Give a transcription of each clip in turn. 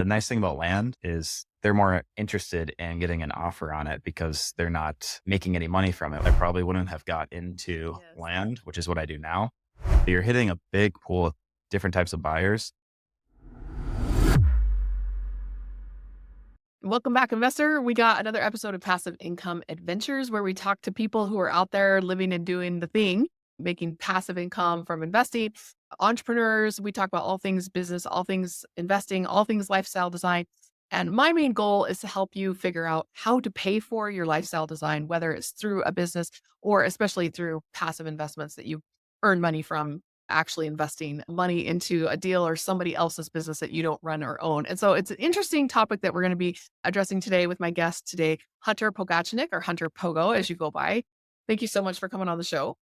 The nice thing about land is they're more interested in getting an offer on it because they're not making any money from it. I probably wouldn't have got into Yes. land, which is what I do now. You're hitting a big pool of different types of buyers. Welcome back, investor. We got another episode of Passive Income Adventures where we talk to people who are out there living and doing the thing, making passive income from investing, entrepreneurs. We talk about all things business, all things investing, all things lifestyle design. And my main goal is to help you figure out how to pay for your lifestyle design, whether it's through a business or especially through passive investments that you earn money from actually investing money into a deal or somebody else's business that you don't run or own. And so it's an interesting topic that we're going to be addressing today with my guest today, Hunter Pogatchnik or Hunter Pogo, as you go by. Thank you so much for coming on the show.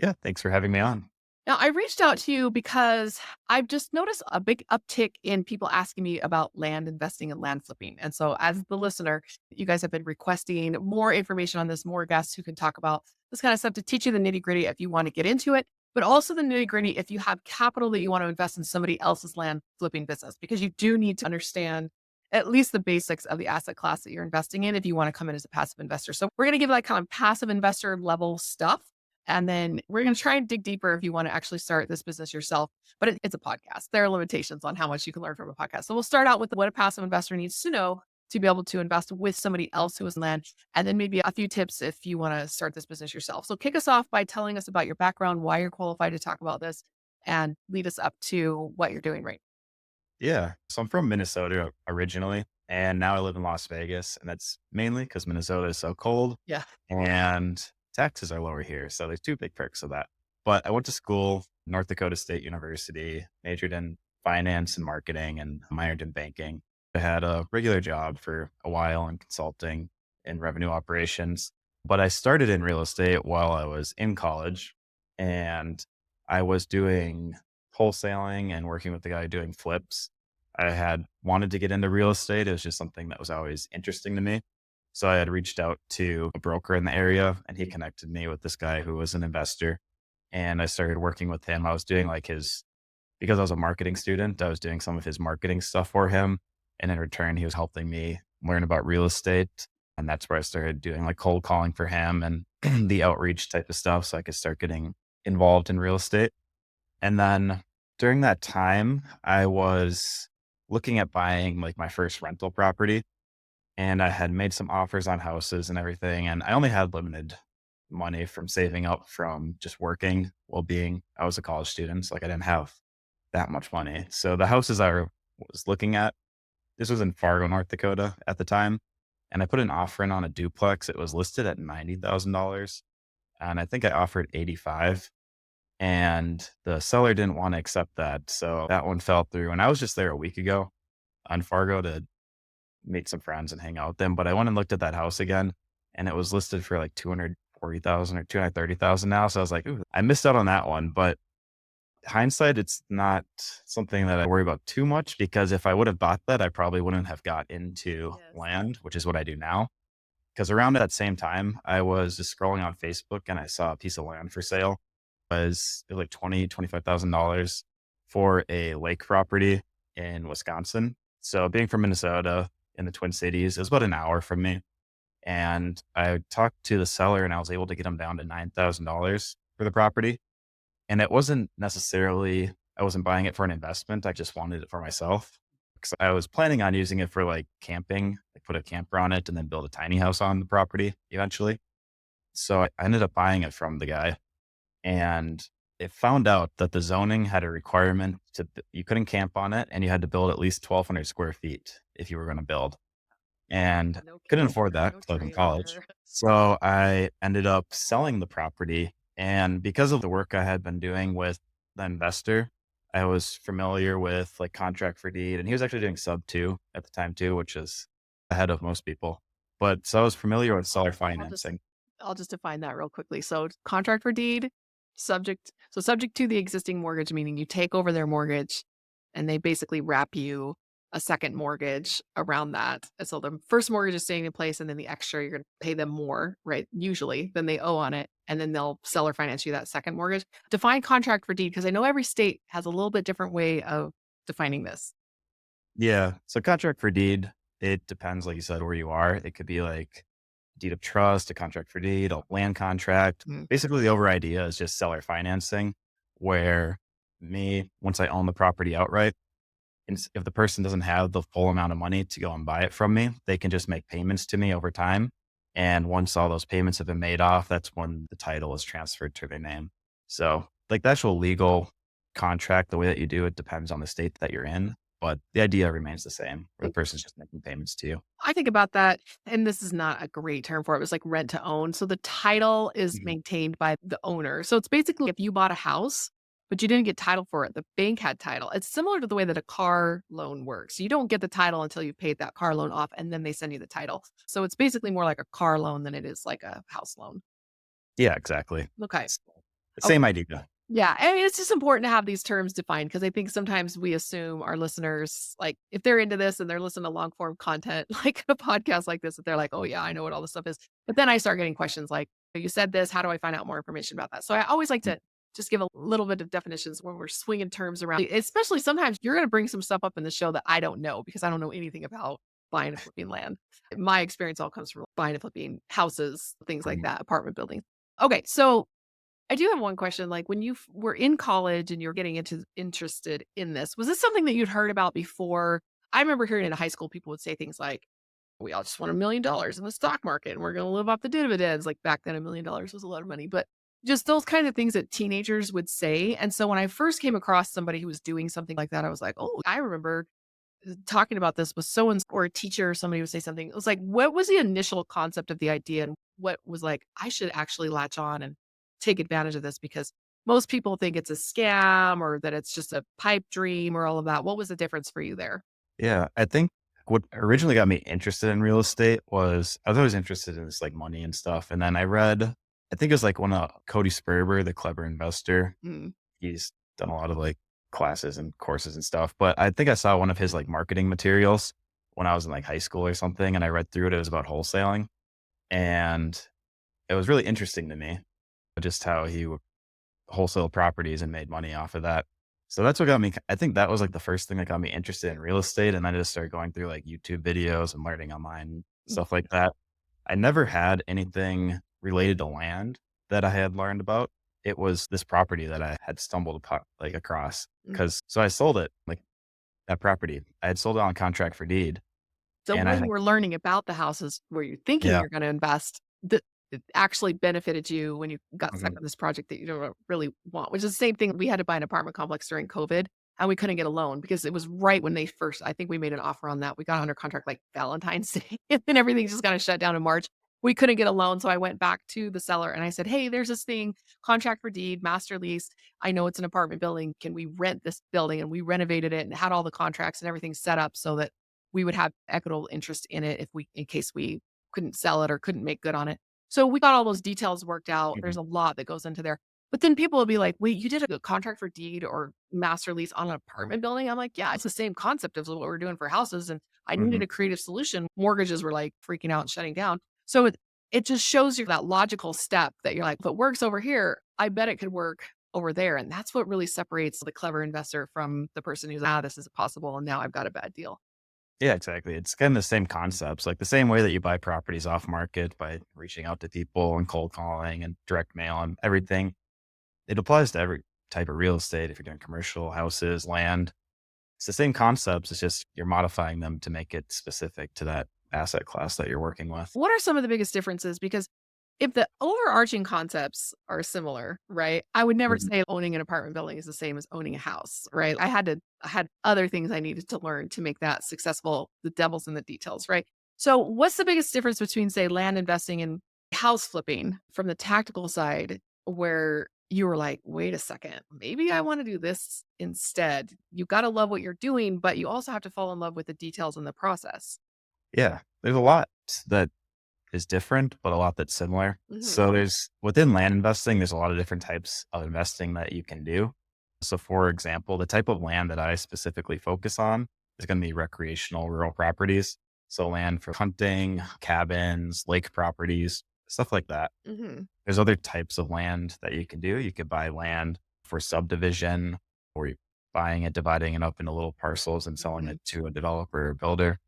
Yeah, thanks for having me on. Now, I reached out to you because I've just noticed a big uptick in people asking me about land investing and land flipping. And so, as the listener, you guys have been requesting more information on this, more guests who can talk about this kind of stuff to teach you the nitty gritty if you want to get into it, but also the nitty gritty if you have capital that you want to invest in somebody else's land flipping business, because you do need to understand at least the basics of the asset class that you're investing in if you want to come in as a passive investor. So, we're going to give like kind of passive investor level stuff, and then we're going to try and dig deeper if you want to actually start this business yourself. But it's a podcast. There are limitations on how much you can learn from a podcast. So we'll start out with what a passive investor needs to know to be able to invest with somebody else who is in land. And then maybe a few tips if you want to start this business yourself. So kick us off by telling us about your background, why you're qualified to talk about this, and lead us up to what you're doing right Yeah. So I'm from Minnesota originally, and now I live in Las Vegas. And that's mainly because Minnesota is so cold now. Yeah. and taxes are lower here. So there's two big perks of that. But I went to school, North Dakota State University, majored in finance and marketing and minored in banking. I had a regular job for a while in consulting and revenue operations. But I started in real estate while I was in college, and I was doing wholesaling and working with the guy doing flips. I had wanted to get into real estate. It was just something that was always interesting to me. So I had reached out to a broker in the area and he connected me with this guy who was an investor. And I started working with him. I was doing like because I was a marketing student, I was doing some of his marketing stuff for him. And in return, he was helping me learn about real estate. And that's where I started doing like cold calling for him and the outreach type of stuff. So I could start getting involved in real estate. And then during that time, I was looking at buying like my first rental property and I had made some offers on houses and everything. And I only had limited money from saving up from just working I was a college student. So like I didn't have that much money. So the houses was looking at, this was in Fargo, North Dakota at the time. And I put an offer in on a duplex. It was listed at $90,000. And I think I offered 85 and the seller didn't want to accept that. So that one fell through. And I was just there a week ago on Fargo to meet some friends and hang out with them. But I went and looked at that house again and it was listed for like 240,000 or 230,000 now. So I was like, ooh, I missed out on that one. But hindsight, it's not something that I worry about too much because if I would have bought that, I probably wouldn't have got into Yes. land, which is what I do now. Because around that same time, I was just scrolling on Facebook and I saw a piece of land for sale. It was like $25,000 for a lake property in Wisconsin. So being from Minnesota in the Twin Cities, it was about an hour from me. And I talked to the seller and I was able to get him down to $9,000 for the property. And it wasn't necessarily, I wasn't buying it for an investment. I just wanted it for myself. 'Cause I was planning on using it for like camping, like put a camper on it and then build a tiny house on the property eventually. So I ended up buying it from the guy and it found out that the zoning had a requirement you couldn't camp on it and you had to build at least 1,200 square feet if you were going to build. And No couldn't afford camper, that no because I was in college. trailer. So I ended up selling the property. And because of the work I had been doing with the investor, I was familiar with like contract for deed. And he was actually doing sub two at the time too, which is ahead of most people. But so I was familiar with seller I'll just financing. I'll just define that real quickly. So contract for deed, subject to the existing mortgage, meaning you take over their mortgage and they basically wrap you a second mortgage around that. And so the first mortgage is staying in place and then the extra you're gonna pay them more, right? Usually than they owe on it. And then they'll seller finance you that second mortgage. Define contract for deed, because I know every state has a little bit different way of defining this. Yeah. So contract for deed, it depends, like you said, where you are. It could be like deed of trust, a contract for deed, a land contract. Mm. Basically, the over idea is just seller financing, where once I own the property outright, and if the person doesn't have the full amount of money to go and buy it from me, they can just make payments to me over time. And once all those payments have been made off, that's when the title is transferred to their name. So, like the actual legal contract, the way that you do it depends on the state that you're in, but the idea remains the same, where the person's just making payments to you. I think about that, and this is not a great term for it. It was like rent to own. So the title is Mhm. maintained by the owner. So it's basically if you bought a house, but you didn't get title for it, the bank had title. It's similar to the way that a car loan works. You don't get the title until you paid that car loan off, and then they send you the title. So it's basically more like a car loan than it is like a house loan. Yeah, exactly. Okay. It's the Okay. same idea. Yeah, I mean, it's just important to have these terms defined because I think sometimes we assume our listeners, like, if they're into this and they're listening to long form content, like a podcast like this, that they're like, "Oh yeah, I know what all this stuff is." But then I start getting questions like, "You said this. How do I find out more information about that?" So I always like Mm, to just give a little bit of definitions when we're swinging terms around. Especially sometimes you're going to bring some stuff up in the show that I don't know because I don't know anything about buying and flipping land. My experience all comes from buying and flipping houses, things like mhm. that, apartment buildings. Okay, so I do have one question. Like when you were in college and you're getting interested in this, was this something that you'd heard about before? I remember hearing in high school people would say things like, "We all just want $1 million in the stock market, and we're going to live off the dividends." Like back then, $1 million was a lot of money, but just those kind of things that teenagers would say. And so when I first came across somebody who was doing something like that, I was like, "Oh, I remember talking about this with so and or a teacher or somebody would say something." It was like, what was the initial concept of the idea and what was like, I should actually latch on and take advantage of this because most people think it's a scam or that it's just a pipe dream or all of that. What was the difference for you there? Yeah, I think what originally got me interested in real estate was I was always interested in this like money and stuff. And then I think it was like one of Cody Sperber, the clever investor. Mm, He's done a lot of like classes and courses and stuff. But I think I saw one of his like marketing materials when I was in like high school or something. And I read through it. It was about wholesaling. And it was really interesting to me just how wholesale properties and made money off of that. So that's what got me I think that was, like, the first thing that got me interested in real estate, and then I just started going through, like, YouTube videos and learning online, mm, stuff like that. I never had anything related to land that I had learned about. It was this property that I had stumbled across, mm. because so I sold it, like, that property. I had sold it on contract for deed, So and while I you think were learning about the houses where you're thinking yeah. you're going to invest, that it actually benefited you when you got stuck Mhm, on this project that you don't really want, which is the same thing. We had to buy an apartment complex during COVID and we couldn't get a loan because it was right when they first, I think we made an offer on that. We got under contract like Valentine's Day and then everything just kind of shut down in March. We couldn't get a loan. So I went back to the seller and I said, "Hey, there's this thing, contract for deed, master lease. I know it's an apartment building. Can we rent this building?" And we renovated it and had all the contracts and everything set up so that we would have equitable interest in it if we in case we couldn't sell it or couldn't make good on it. So we got all those details worked out. mhm, There's a lot that goes into there. But then people will be like, "Wait, you did a contract for deed or master lease on an apartment building?" I'm like, "Yeah, it's the same concept as what we're doing for houses." And I needed mhm. a creative solution. Mortgages were like freaking out and shutting down. So it just shows you that logical step that you're like, if it works over here, I bet it could work over there. And that's what really separates the clever investor from the person who's, this is possible. And now I've got a bad deal. Yeah, exactly. It's kinda the same concepts, like, the same way that you buy properties off market by reaching out to people and cold calling and direct mail and everything. It applies to every type of real estate if you're doing commercial, houses, land. It's the same concepts, it's just you're modifying them to make it specific to that asset class that you're working with. What are some of the biggest differences? Because if the overarching concepts are similar, right? I would never Mhm, say owning an apartment building is the same as owning a house, right? I had other things I needed to learn to make that successful. The devil's in the details, right? So what's the biggest difference between say land investing and house flipping from the tactical side where you were like, wait a second, maybe I want to do this instead. You got to love what you're doing, but you also have to fall in love with the details in the process. yeah, there's a lot that is different, but a lot that's similar. Mhm. So there's within land investing, there's a lot of different types of investing that you can do. So for example, the type of land that I specifically focus on is going to be recreational rural properties. So land for hunting, cabins, lake properties, stuff like that. Mhm. There's other types of land that you can do. You could buy land for subdivision or buying it, dividing it up into little parcels and selling Mhm. it to a developer or builder.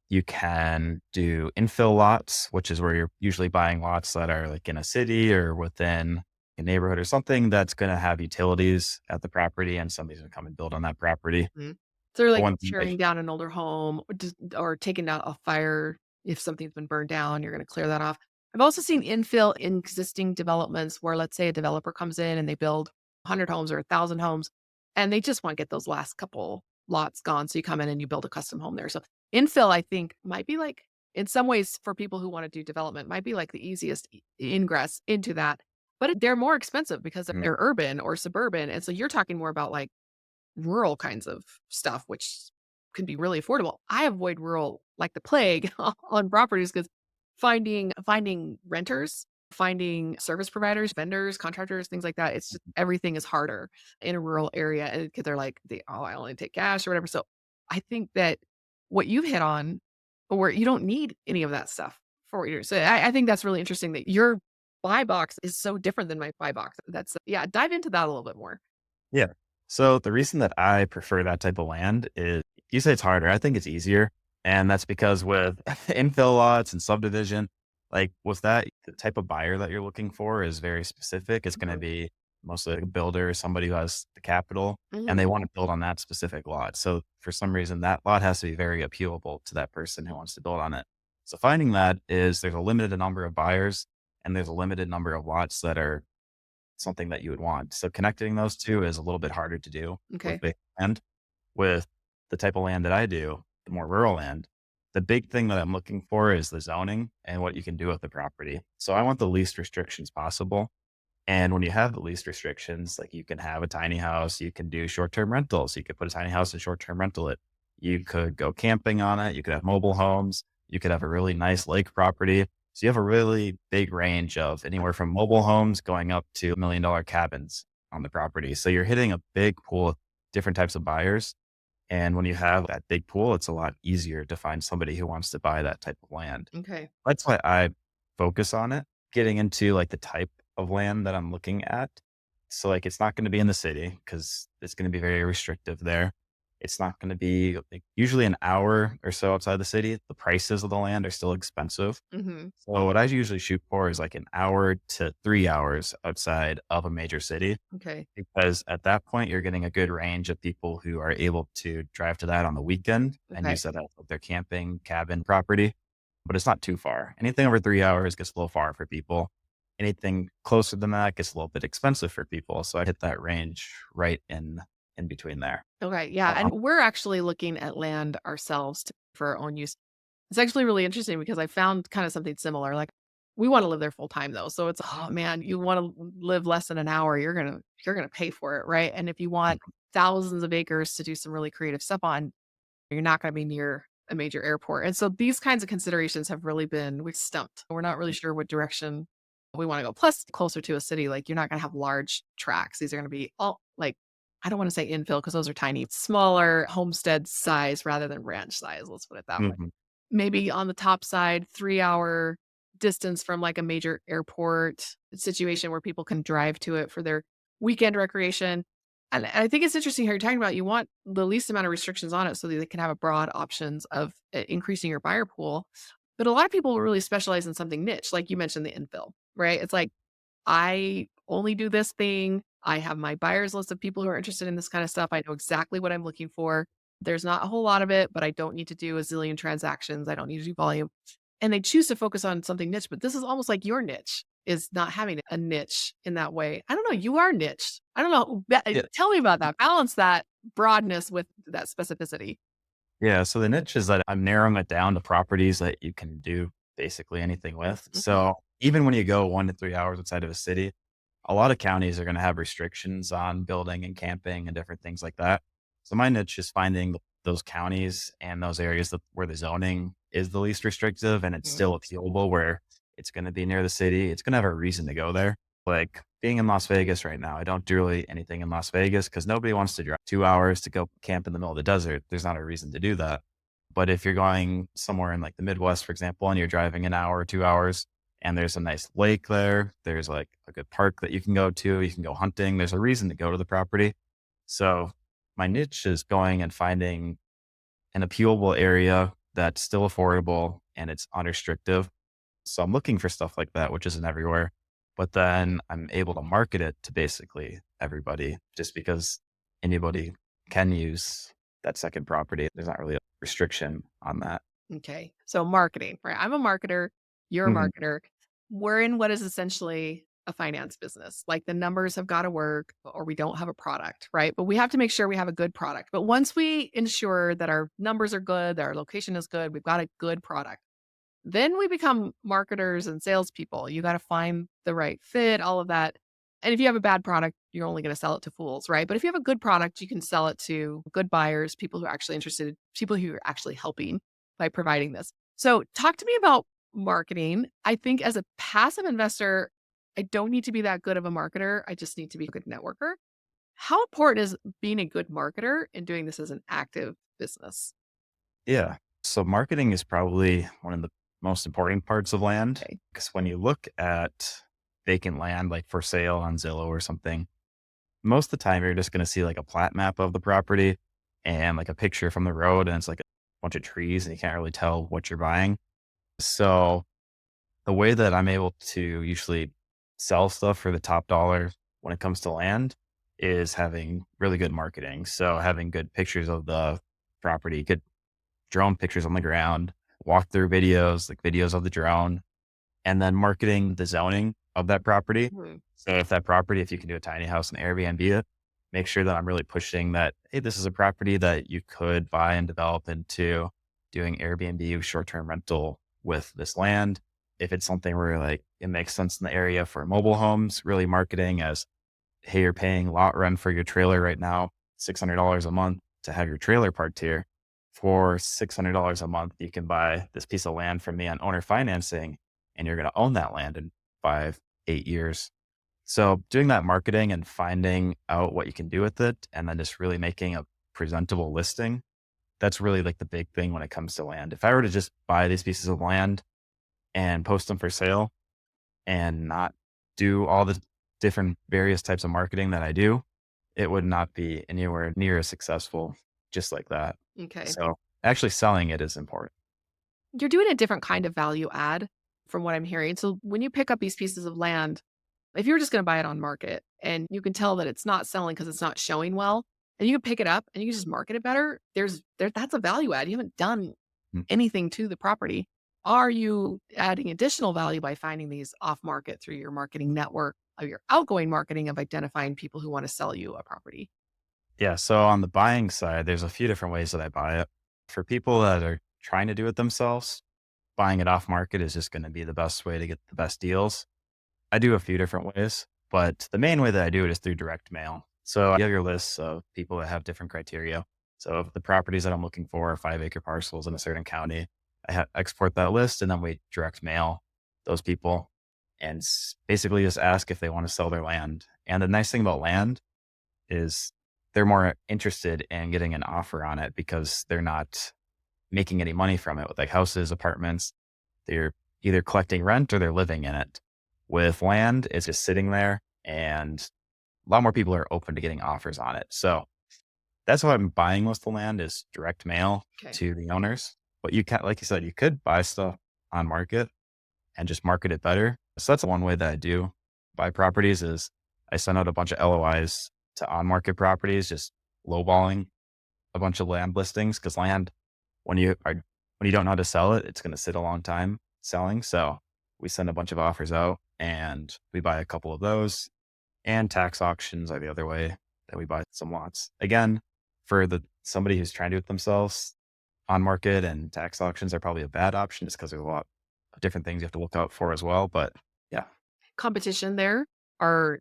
You can do infill lots, which is where you're usually buying lots that are like in a city or within a neighborhood or something that's going to have utilities at the property and somebody's going to come and build on that property. Mhm. So they're The like one thing that tearing down an older home or just or taking out a fire if something's been burned down, you're gonna clear that off. I've also seen infill in existing developments where let's say a developer comes in and they build 100 homes or 1,000 homes, and they just wanna get those last couple lots gone, so you come in and you build a custom home there. So infill, I think, might be like in some ways for people who wanna do development, might be like the easiest ingress into that, but they're more expensive because Mhm. they're urban or suburban, and so you're talking more about like rural kinds of stuff, which can be really affordable. I avoid rural like the plague on properties because finding renters, finding service providers, vendors, contractors, things like that. It's just everything is harder in a rural area, and because they're like, I only take cash or whatever. So I think that what you've hit on, where you don't need any of that stuff for what you're. So I think that's really interesting that your buy box is so different than my buy box. That's yeah. Dive into that a little bit more. Yeah. So the reason that I prefer that type of land is you say it's harder. I think it's easier. And that's because with infill lots and subdivision, like with that, the type of buyer that you're looking for is very specific. It's going to Mhm. be mostly like a builder, or somebody who has the capital, and Mhm. they want to build on that specific lot. So for some reason, that lot has to be very appealable to that person who wants to build on it. So finding that is there's a limited number of buyers and there's a limited number of lots that are something that you would want. So connecting those 2 is a little bit harder to do with Okay. big land. With the type of land that I do, the more rural land, the big thing that I'm looking for is the zoning and what you can do with the property. So I want the least restrictions possible. And when you have the least restrictions, like you can have a tiny house, you can do short-term rentals. You could put a tiny house and short-term rental it. You could go camping on it. You could have mobile homes. You could have a really nice lake property. So you have a really big range of anywhere from mobile homes going up to $1 million cabins on the property. So you're hitting a big pool of different types of buyers. And when you have that big pool, it's a lot easier to find somebody who wants to buy that type of land. Okay. That's why I focus on it, getting into, like, the type of land that I'm looking at. So, like, it's not gonna be in the city because it's gonna be very restrictive there. It's not gonna be, like, usually an hour or so outside the city. The prices of the land are still expensive. Mhm. So, what I usually shoot for is, like, an hour to 3 hours outside of a major city, Okay. because at that point, you're getting a good range of people who are able to drive to that on the weekend and Okay. use that as their camping cabin property, but it's not too far. Anything over 3 hours gets a little far for people. Anything closer than that gets a little bit expensive for people, so I hit that range right in between there. Okay. Yeah. And Um we're actually looking at land ourselves for our own use. It's actually really interesting because I found kind of something similar. Like we want to live there full time though. So it's oh man, you want to live less than an hour, you're gonna pay for it, right? And if you want thousands of acres to do some really creative stuff on, you're not gonna be near a major airport. And so these kinds of considerations have really been we stumped. We're not really sure what direction we wanna go. Plus, closer to a city, like, you're not gonna have large tracks. These are gonna be all like, I don't wanna say infill because those are tiny, smaller homestead size rather than ranch size, let's put it that way. Mhm. Maybe on the top side, 3-hour distance from, like, a major airport situation where people can drive to it for their weekend recreation. And I think it's interesting how you're talking about you want the least amount of restrictions on it so that they can have a broad options of increasing your buyer pool. But a lot of people really specialize in something niche, like you mentioned the infill, right? It's like, I only do this thing. I have my buyers list of people who are interested in this kind of stuff. I know exactly what I'm looking for. There's not a whole lot of it, but I don't need to do a zillion transactions. I don't need to do volume. And they choose to focus on something niche, but this is almost like your niche is not having a niche in that way. I don't know. You are niche. I don't know. Yeah. Tell me about that. Balance that broadness with that specificity. Yeah, so the niche is that I'm narrowing it down to properties that you can do basically anything with. Mhm. So even when you go 1 to 3 hours outside of a city, a lot of counties are gonna have restrictions on building and camping and different things like that. So my niche is finding those counties and those areas that where the zoning is the least restrictive and it's Mhm. still appealable, where it's gonna be near the city. It's gonna have a reason to go there. Like being in Las Vegas right now, I don't do really anything in Las Vegas because nobody wants to drive 2 hours to go camp in the middle of the desert. There's not a reason to do that. But if you're going somewhere in like the Midwest, for example, and you're driving an hour, 2 hours, and there's a nice lake there, there's like a good park that you can go to, you can go hunting, there's a reason to go to the property. So my niche is going and finding an appealable area that's still affordable and it's unrestrictive. So I'm looking for stuff like that, which isn't everywhere. But then I'm able to market it to basically everybody just because anybody can use that second property. There's not really a restriction on that. Okay. So marketing, right? I'm a marketer. You're a Mhm. marketer. We're in what is essentially a finance business. Like the numbers have got to work or we don't have a product, right? But we have to make sure we have a good product. But once we ensure that our numbers are good, that our location is good, we've got a good product, then we become marketers and salespeople. You got to find the right fit, all of that. And if you have a bad product, you're only going to sell it to fools, right? But if you have a good product, you can sell it to good buyers, people who are actually interested, people who are actually helping by providing this. So, talk to me about marketing. I think as a passive investor, I don't need to be that good of a marketer. I just need to be a good networker. How important is being a good marketer and doing this as an active business? Yeah. So marketing is probably one of the most important parts of land Okay. because when you look at vacant land, like for sale on Zillow or something, most of the time you're just going to see like a plat map of the property and like a picture from the road and it's like a bunch of trees and you can't really tell what you're buying. So the way that I'm able to usually sell stuff for the top dollar when it comes to land is having really good marketing. So having good pictures of the property, good drone pictures on the ground, walkthrough videos, like videos of the drone, and then marketing the zoning of that property. Mhm. So if you can do a tiny house and Airbnb it, make sure that I'm really pushing that, hey, this is a property that you could buy and develop into doing Airbnb short-term rental with this land. If it's something where like it makes sense in the area for mobile homes, really marketing as, hey, you're paying lot rent for your trailer right now, $600 a month to have your trailer parked here. For $600 a month, you can buy this piece of land from me on owner financing, and you're going to own that land in 5, 8 years. So doing that marketing and finding out what you can do with it, and then just really making a presentable listing. That's really like the big thing when it comes to land. If I were to just buy these pieces of land and post them for sale, and not do all the different various types of marketing that I do, it would not be anywhere near as successful just like that. Okay. So actually selling it is important. You're doing a different kind of value add from what I'm hearing. So when you pick up these pieces of land, if you're just going to buy it on market and you can tell that it's not selling because it's not showing well, and you can pick it up and you can just market it better, that's a value add. You haven't done Mm. anything to the property. Are you adding additional value by finding these off market through your marketing network, or your outgoing marketing of identifying people who want to sell you a property? Yeah. So on the buying side, there's a few different ways that I buy it. For people that are trying to do it themselves, buying it off market is just going to be the best way to get the best deals. I do a few different ways, but the main way that I do it is through direct mail. So you have your lists of people that have different criteria. So if the properties that I'm looking for are 5 acre parcels in a certain county, export that list and then we direct mail those people and basically just ask if they want to sell their land. And the nice thing about land is they're more interested in getting an offer on it because they're not making any money from it with like houses, apartments. They're either collecting rent or they're living in it. With land, it's just sitting there and a lot more people are open to getting offers on it. So that's why I'm buying most of the land is direct mail Okay. to the owners. But you can't, like you said, you could buy stuff on market and just market it better. So that's one way that I do buy properties is I send out a bunch of LOIs to on market properties, just lowballing a bunch of land listings because land when you don't know how to sell it, it's going to sit a long time selling. So we send a bunch of offers out and we buy a couple of those. And tax auctions are the other way that we buy some lots. Again, for the somebody who's trying to do it themselves, on market and tax auctions are probably a bad option just because there's a lot of different things you have to look out for as well. But yeah. Competition there? Are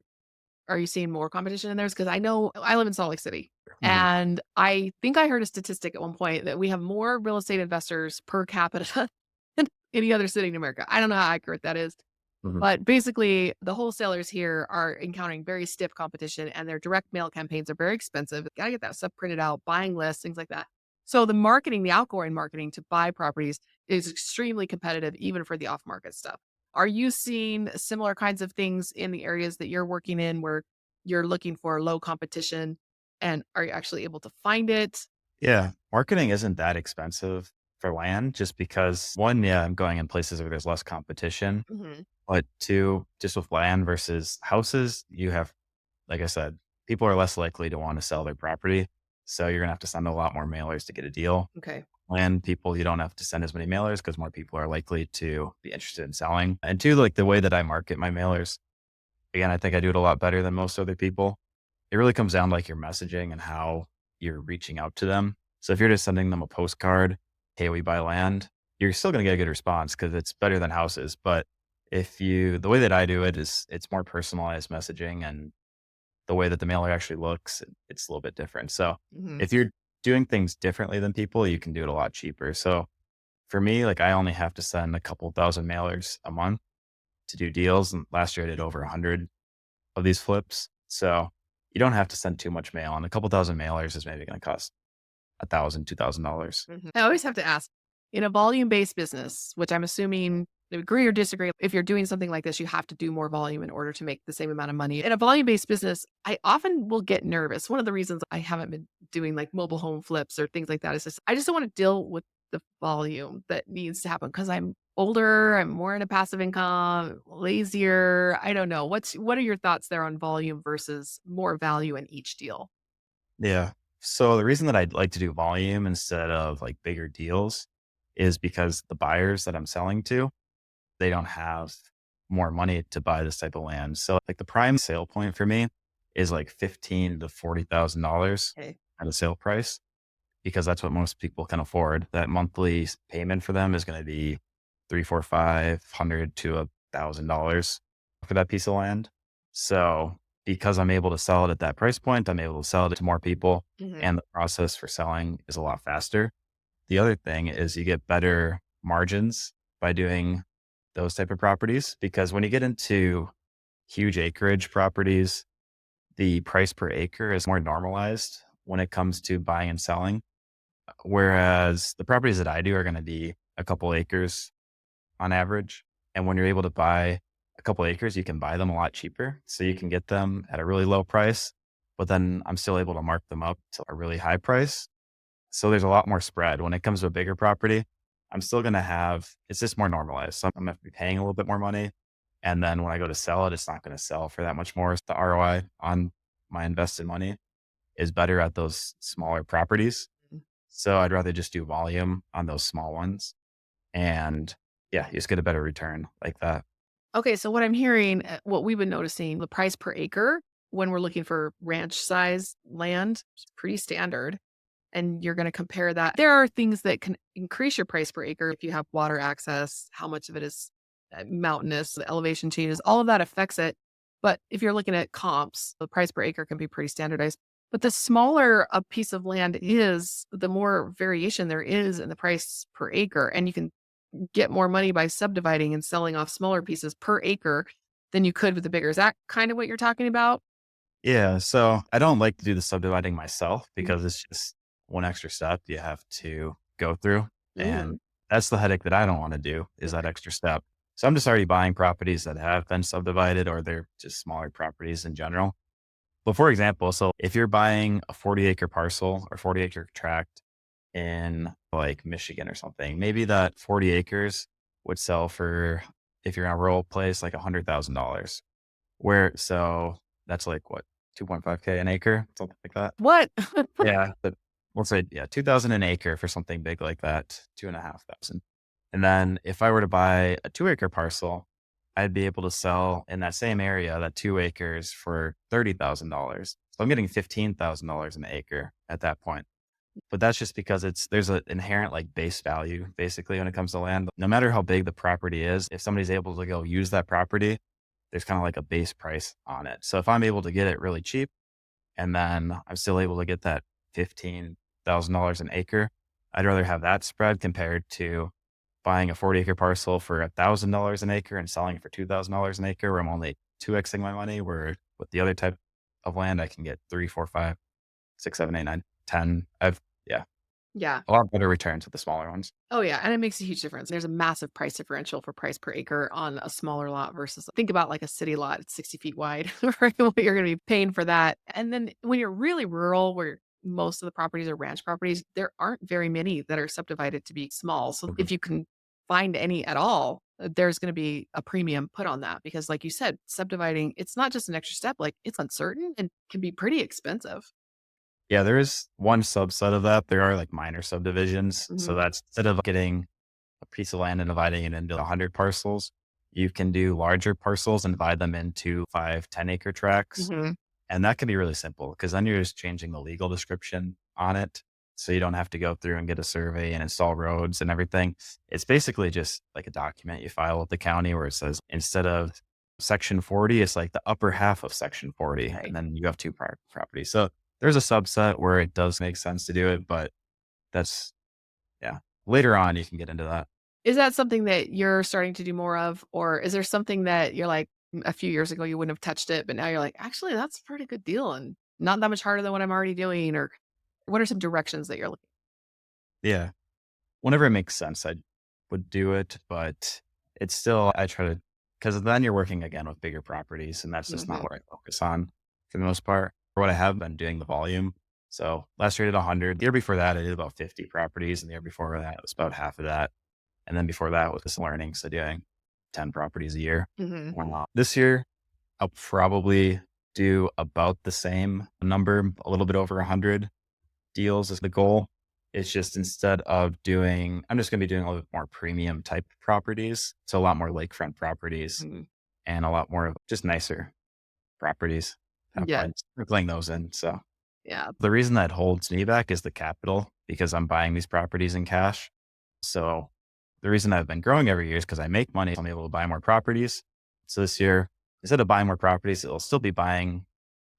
Are you seeing more competition in theirs? Because I know I live in Salt Lake City, Mhm. and I think I heard a statistic at one point that we have more real estate investors per capita than any other city in America. I don't know how accurate that is, Mhm. but basically, the wholesalers here are encountering very stiff competition, and their direct mail campaigns are very expensive. Gotta get that stuff printed out, buying lists, things like that. So the marketing, the outgoing marketing to buy properties is extremely competitive, even for the off market stuff. Are you seeing similar kinds of things in the areas that you're working in where you're looking for low competition And are you actually able to find it? Yeah. Marketing isn't that expensive for land just because one, yeah, I'm going in places where there's less competition. Mhm. But two, just with land versus houses, you have, like I said, people are less likely to want to sell their property. So you're going to have to send a lot more mailers to get a deal. Okay. Land people, you don't have to send as many mailers because more people are likely to be interested in selling. And two, like the way that I market my mailers, again, I think I do it a lot better than most other people. It really comes down to like your messaging and how you're reaching out to them. So if you're just sending them a postcard, hey, we buy land, you're still going to get a good response because it's better than houses. But the way that I do it is it's more personalized messaging and the way that the mailer actually looks, it's a little bit different. So Mhm. if you're doing things differently than people, you can do it a lot cheaper. So for me, like I only have to send a couple thousand mailers a month to do deals. And last year I did over 100 of these flips. So you don't have to send too much mail, and a couple thousand mailers is maybe going to cost $1,000, $2,000. Mhm. I always have to ask, in a volume-based business, which I'm assuming agree or disagree, if you're doing something like this, you have to do more volume in order to make the same amount of money. In a volume-based business, I often will get nervous. One of the reasons I haven't been doing like mobile home flips or things like that is just I just don't want to deal with the volume that needs to happen because I'm older, I'm more into passive income, lazier. I don't know. What are your thoughts there on volume versus more value in each deal? Yeah. So the reason that I'd like to do volume instead of like bigger deals is because the buyers that I'm selling to, they don't have more money to buy this type of land. So like the prime sale point for me is like 15 to $40,000 Okay. at a sale price because that's what most people can afford. That monthly payment for them is going to be three, four, 500 to $1,000 for that piece of land. So because I'm able to sell it at that price point, I'm able to sell it to more people, Mhm. and the process for selling is a lot faster. The other thing is you get better margins by doing those type of properties because when you get into huge acreage properties, the price per acre is more normalized when it comes to buying and selling. Whereas the properties that I do are going to be a couple acres on average. And when you're able to buy a couple acres, you can buy them a lot cheaper. So you can get them at a really low price, but then I'm still able to mark them up to a really high price. So there's a lot more spread. When it comes to a bigger property, I'm still going to have, it's just more normalized. So I'm going to be paying a little bit more money. And then when I go to sell it, it's not going to sell for that much more. The ROI on my invested money is better at those smaller properties. So I'd rather just do volume on those small ones. And yeah, you just get a better return like that. Okay, so what I'm hearing, what we've been noticing, the price per acre when we're looking for ranch size land is pretty standard. And you're going to compare that. There are things that can increase your price per acre if you have water access, how much of it is mountainous, the elevation changes, all of that affects it. But if you're looking at comps, the price per acre can be pretty standardized. But the smaller a piece of land is, the more variation there is in the price per acre. And you can get more money by subdividing and selling off smaller pieces per acre than you could with the bigger. Is that kind of what you're talking about? Yeah. So I don't like to do the subdividing myself Mhm. because it's just one extra step you have to go through. Mm, And that's the headache that I don't want to do is that okay. extra step. So I'm just already buying properties that have been subdivided or they're just smaller properties in general. But for example, so if you're buying a 40-acre parcel or 40-acre tract in like Michigan or something, maybe that 40 acres would sell for, if you're in a rural place, like $100,000. So that's like what, 2.5K an acre, something like that. What? Yeah. But we'll say, yeah, 2000 an acre for something big like that, 2,500. And then if I were to buy a 2-acre parcel, I'd be able to sell in that same area, that 2 acres for $30,000. So I'm getting $15,000 an acre at that point. But that's just because there's an inherent like base value basically when it comes to land. No matter how big the property is, if somebody's able to go use that property, there's kind of like a base price on it. So if I'm able to get it really cheap and then I'm still able to get that $15,000 an acre, I'd rather have that spread compared to buying a 40-acre parcel for $1,000 an acre and selling it for $2,000 an acre where I'm only 2xing my money, where with the other type of land, I can get three, four, five, six, seven, eight, nine, 10. Yeah. Yeah. A lot better returns with the smaller ones. Oh, yeah, and it makes a huge difference. There's a massive price differential for price per acre on a smaller lot versus think about like a city lot, it's 60 feet wide, right? What you're gonna be paying for that. And then when you're really rural, where most of the properties are ranch properties, there aren't very many that are subdivided to be small. So Mhm. if you can find any at all, there's gonna be a premium put on that because like you said, subdividing, it's not just an extra step, like it's uncertain and can be pretty expensive. Yeah, there is one subset of that. There are like minor subdivisions. So Mhm. that's instead of getting a piece of land and dividing it into 100 parcels, you can do larger parcels and divide them into 5, 10 acre tracts. Mhm. And that can be really simple because then you're just changing the legal description on it. So you don't have to go through and get a survey and install roads and everything. It's basically just like a document you file with the county where it says instead of section 40, it's like the upper half of section 40. Right. And then you have two properties. So there's a subset where it does make sense to do it, but that's, yeah. Later on, you can get into that. Is that something that you're starting to do more of? Or is there something that you're like, a few years ago, you wouldn't have touched it, but now you're like, actually, that's a pretty good deal and not that much harder than what I'm already doing? Or what are some directions that you're looking? Yeah. Whenever it makes sense, I would do it, but it's still, I try to, because then you're working again with bigger properties, and that's just not Mhm. what I focus on for the most part. For what I have been doing, the volume. So last year I did 100. The year before that, I did about 50 properties. And the year before that, it was about half of that. And then before that was just learning. So doing 10 properties a year. Mhm. Wow. This year, I'll probably do about the same number, a little bit over 100 deals is the goal. It's just instead of doing, I'm just going to be doing a little bit more premium type properties. So a lot more lakefront properties Mhm. and a lot more of just nicer properties. Have Yeah. fun sprinkling those in. So Yeah. the reason that holds me back is the capital because I'm buying these properties in cash. So the reason I've been growing every year is because I make money. So I'm able to buy more properties. So this year, instead of buying more properties, it'll still be buying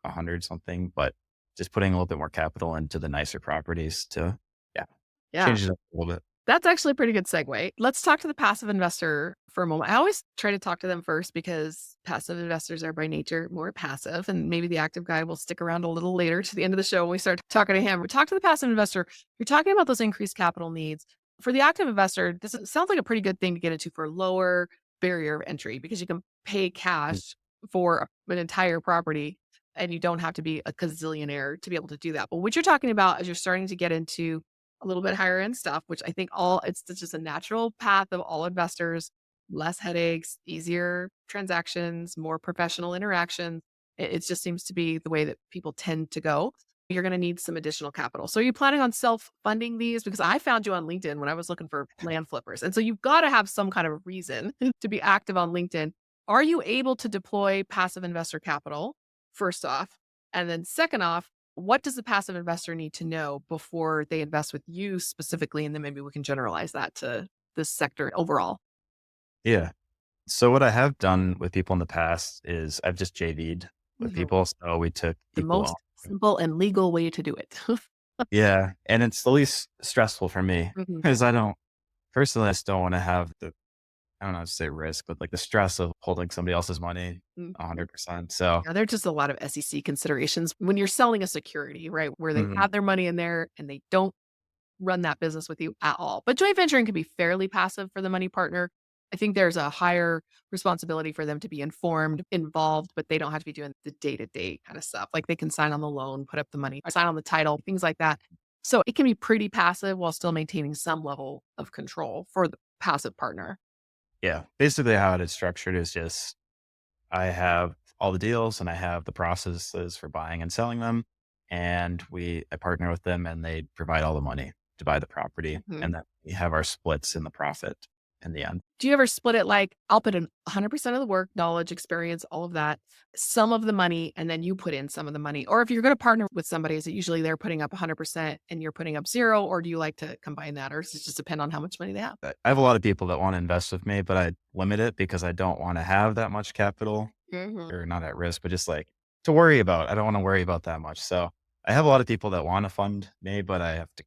100 something, but just putting a little bit more capital into the nicer properties to, yeah, Yeah. change it up a little bit. That's actually a pretty good segue. Let's talk to the passive investor for a moment. I always try to talk to them first because passive investors are by nature more passive, and maybe the active guy will stick around a little later to the end of the show when we start talking to him. We talk to the passive investor. You're talking about those increased capital needs. For the active investor, sounds like a pretty good thing to get into for lower barrier of entry because you can pay Mm. cash for an entire property and you don't have to be a gazillionaire to be able to do that. But what you're talking about is you're starting to get into a little bit higher end stuff, which I think it's just a natural path of all investors, less headaches, easier transactions, more professional interactions. It just seems to be the way that people tend to go. You're going to need some additional capital. So are you planning on self-funding these? Because I found you on LinkedIn when I was looking for land flippers. And so you've got to have some kind of reason to be active on LinkedIn. Are you able to deploy passive investor capital, first off? And then second off, what does the passive investor need to know before they invest with you specifically? And then maybe we can generalize that to this sector overall. Yeah. So what I have done with people in the past is I've just JV'd with Mhm. people. So we took The equal most loan. simple and legal way to do it. Yeah. And it's the least stressful for me Mhm. because I don't, personally, I just don't want to have the, I don't know how to say risk, but like the stress of holding somebody else's money Mhm. 100%. So, Yeah, there are just a lot of SEC considerations when you're selling a security, right? Where they mhm, have their money in there and they don't run that business with you at all. But joint venturing can be fairly passive for the money partner. I think there's a higher responsibility for them to be informed, involved, but they don't have to be doing the day-to-day kind of stuff. Like they can sign on the loan, put up the money, sign on the title, things like that. So it can be pretty passive while still maintaining some level of control for the passive partner. yeah, basically how it is structured is just I have all the deals and I have the processes for buying and selling them. And I partner with them and they provide all the money to buy the property. Mhm. And then we have our splits in the profit in the end. Do you ever split it like, I'll put in 100% of the work, knowledge, experience, all of that, some of the money, and then you put in some of the money? Or if you're going to partner with somebody, is it usually they're putting up 100% and you're putting up zero? Or do you like to combine that? Or does it just depend on how much money they have? I have a lot of people that want to invest with me, but I limit it because I don't want to have that much capital Mhm. or not at risk, but just like to worry about. I don't want to worry about that much. So I have a lot of people that want to fund me, but I have to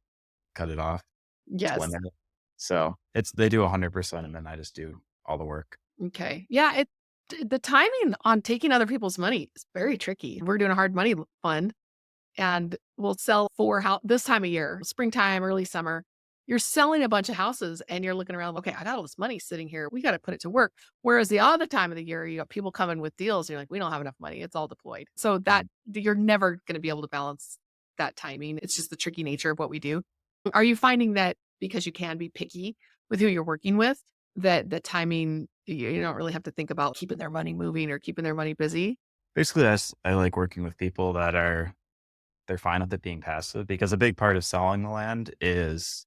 cut it off to Yes. limit it. So they do 100% and then I just do all the work. Okay. Yeah. The timing on taking other people's money is very tricky. We're doing a hard money fund. and we'll sell four house this time of year, springtime, early summer. You're selling a bunch of houses and you're looking around, okay, I got all this money sitting here. We got to put it to work. Whereas the other time of the year, you got people coming with deals. You're like, we don't have enough money. It's all deployed. So that you're never going to be able to balance that timing. It's just the tricky nature of what we do. Are you finding that because you can be picky with who you're working with, that the timing, you don't really have to think about keeping their money moving or keeping their money busy? Basically, I like working with people that they're fine with it being passive because a big part of selling the land is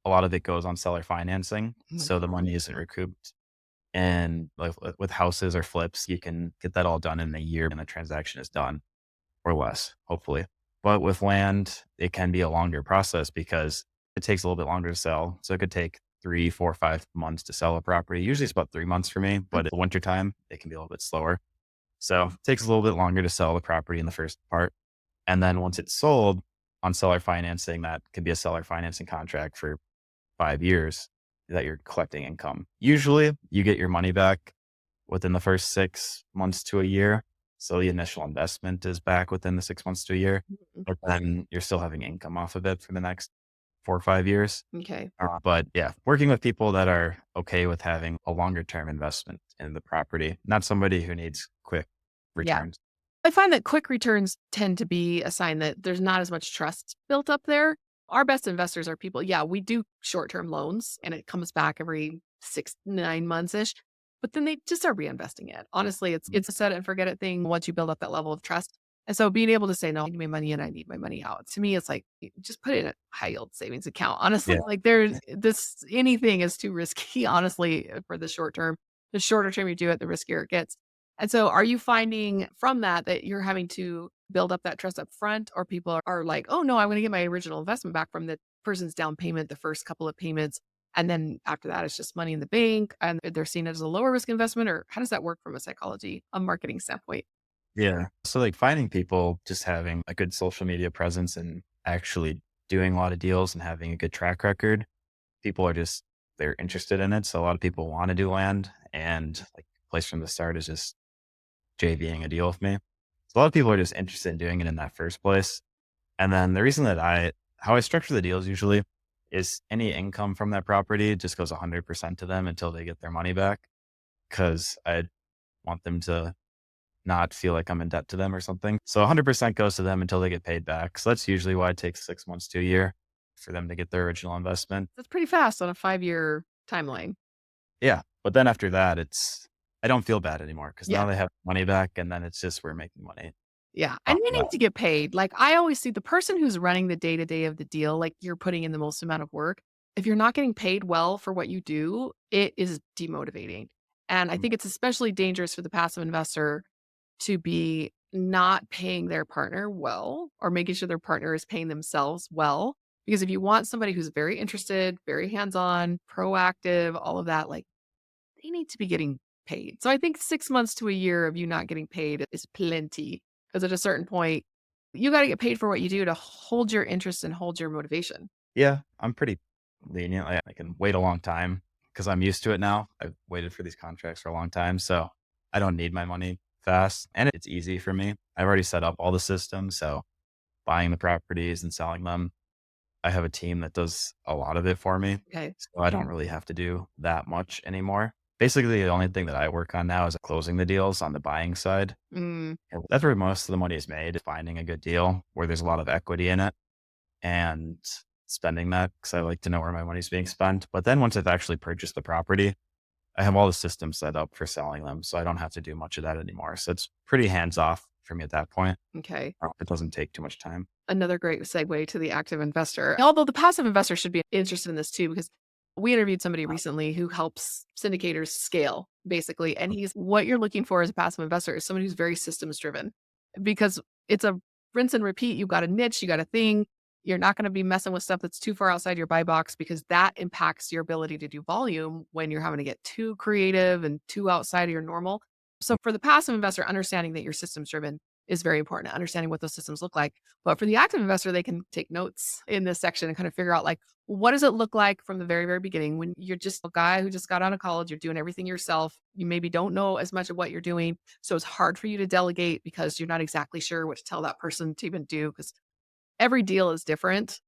a lot of it goes on seller financing. Mhm. So the money isn't recouped. And like with houses or flips, you can get that all done in a year and the transaction is done or less, hopefully. But with land, it can be a longer process because it takes a little bit longer to sell. So it could take 3, 4, 5 months to sell a property. Usually it's about 3 months for me, but in wintertime, it can be a little bit slower. So it takes a little bit longer to sell the property in the first part. And then once it's sold on seller financing, that could be a seller financing contract for 5 years that you're collecting income. Usually you get your money back within the first 6 months to a year. So the initial investment is back within the 6 months to a year, Mhm. but then you're still having income off of it for the next 4 or 5 years. Okay. But yeah, working with people that are okay with having a longer term investment in the property, not somebody who needs quick Yeah. returns. I find that quick returns tend to be a sign that there's not as much trust built up there. Our best investors are people, yeah, we do short-term loans and it comes back every 6, 9 months-ish, but then they just are reinvesting it. Honestly, it's a set it and forget it thing once you build up that level of trust. And so being able to say, no, I need my money in, I need my money out. To me, it's like just put it in a high yield savings account. Honestly, Yeah. like there's this anything is too risky, honestly, for the short term. The shorter term you do it, the riskier it gets. And so are you finding from that that you're having to build up that trust up front, or people are like, "Oh, no, I'm gonna get my original investment back from the person's down payment, the first couple of payments, and then after that, it's just money in the bank," and they're seeing it as a lower risk investment, or how does that work from a psychology, a marketing standpoint? Yeah. So like finding people just having a good social media presence and actually doing a lot of deals and having a good track record, people are just they're interested in it. So a lot of people want to do land and like place from the start is just JVing a deal with me. So a lot of people are just interested in doing it in that first place. And then the reason that how I structure the deals usually is any income from that property just goes 100% to them until they get their money back. Cause I want them to not feel like I'm in debt to them or something. So 100% goes to them until they get paid back. So that's usually why it takes 6 months to a year for them to get their original investment. That's pretty fast on a 5-year timeline. Yeah. But then after that, I don't feel bad anymore because Yeah. now they have money back and then it's just we're making money Yeah, off and you of that. need to get paid. Like, I always see the person who's running the day-to-day of the deal, like, you're putting in the most amount of work. If you're not getting paid well for what you do, it is demotivating. And I Mm. think it's especially dangerous for the passive investor to be not paying their partner well or making sure their partner is paying themselves well. Because if you want somebody who's very interested, very hands-on, proactive, all of that, like they need to be getting paid. So I think 6 months to a year of you not getting paid is plenty, because at a certain point, you gotta get paid for what you do to hold your interest and hold your motivation. Yeah. I'm pretty lenient. I can wait a long time because I'm used to it now. I've waited for these contracts for a long time. So I don't need my money fast and it's easy for me. I've already set up all the systems. So buying the properties and selling them. I have a team that does a lot of it for me, Okay. so I don't really have to do that much anymore. Basically, the only thing that I work on now is closing the deals on the buying side. Mm, And that's where most of the money is made, finding a good deal where there's a lot of equity in it and spending that because I like to know where my money's being spent. But then once I've actually purchased the property, I have all the systems set up for selling them, so I don't have to do much of that anymore. So it's pretty hands off for me at that point. okay. It doesn't take too much time. Another great segue to the active investor. Although the passive investor should be interested in this too, because we interviewed somebody recently who helps syndicators scale, basically. And he's what you're looking for as a passive investor is someone who's very systems driven, because it's a rinse and repeat. You've got a niche, you got a thing. You're not going to be messing with stuff that's too far outside your buy box, because that impacts your ability to do volume when you're having to get too creative and too outside of your normal. So for the passive investor, understanding that you're systems driven is very important, understanding what those systems look like. But for the active investor, they can take notes in this section and kind of figure out, like, what does it look like from the very, very beginning when you're just a guy who just got out of college, you're doing everything yourself. You maybe don't know as much of what you're doing. So it's hard for you to delegate because you're not exactly sure what to tell that person to even do, because every deal is different,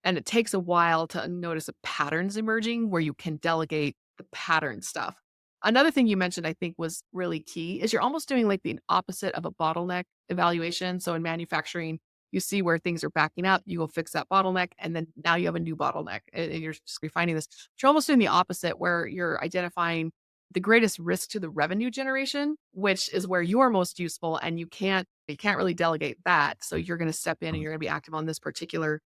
and it takes a while to notice the patterns emerging where you can delegate the pattern stuff. Another thing you mentioned I think was really key is you're almost doing like the opposite of a bottleneck evaluation. So in manufacturing, you see where things are backing up, you go fix that bottleneck, and then now you have a new bottleneck and you're just refining this. You're almost doing the opposite where you're identifying the greatest risk to the revenue generation, which is where you are most useful and you can't really delegate that. So you're going to step in and Mhm. you're going to be active on this particular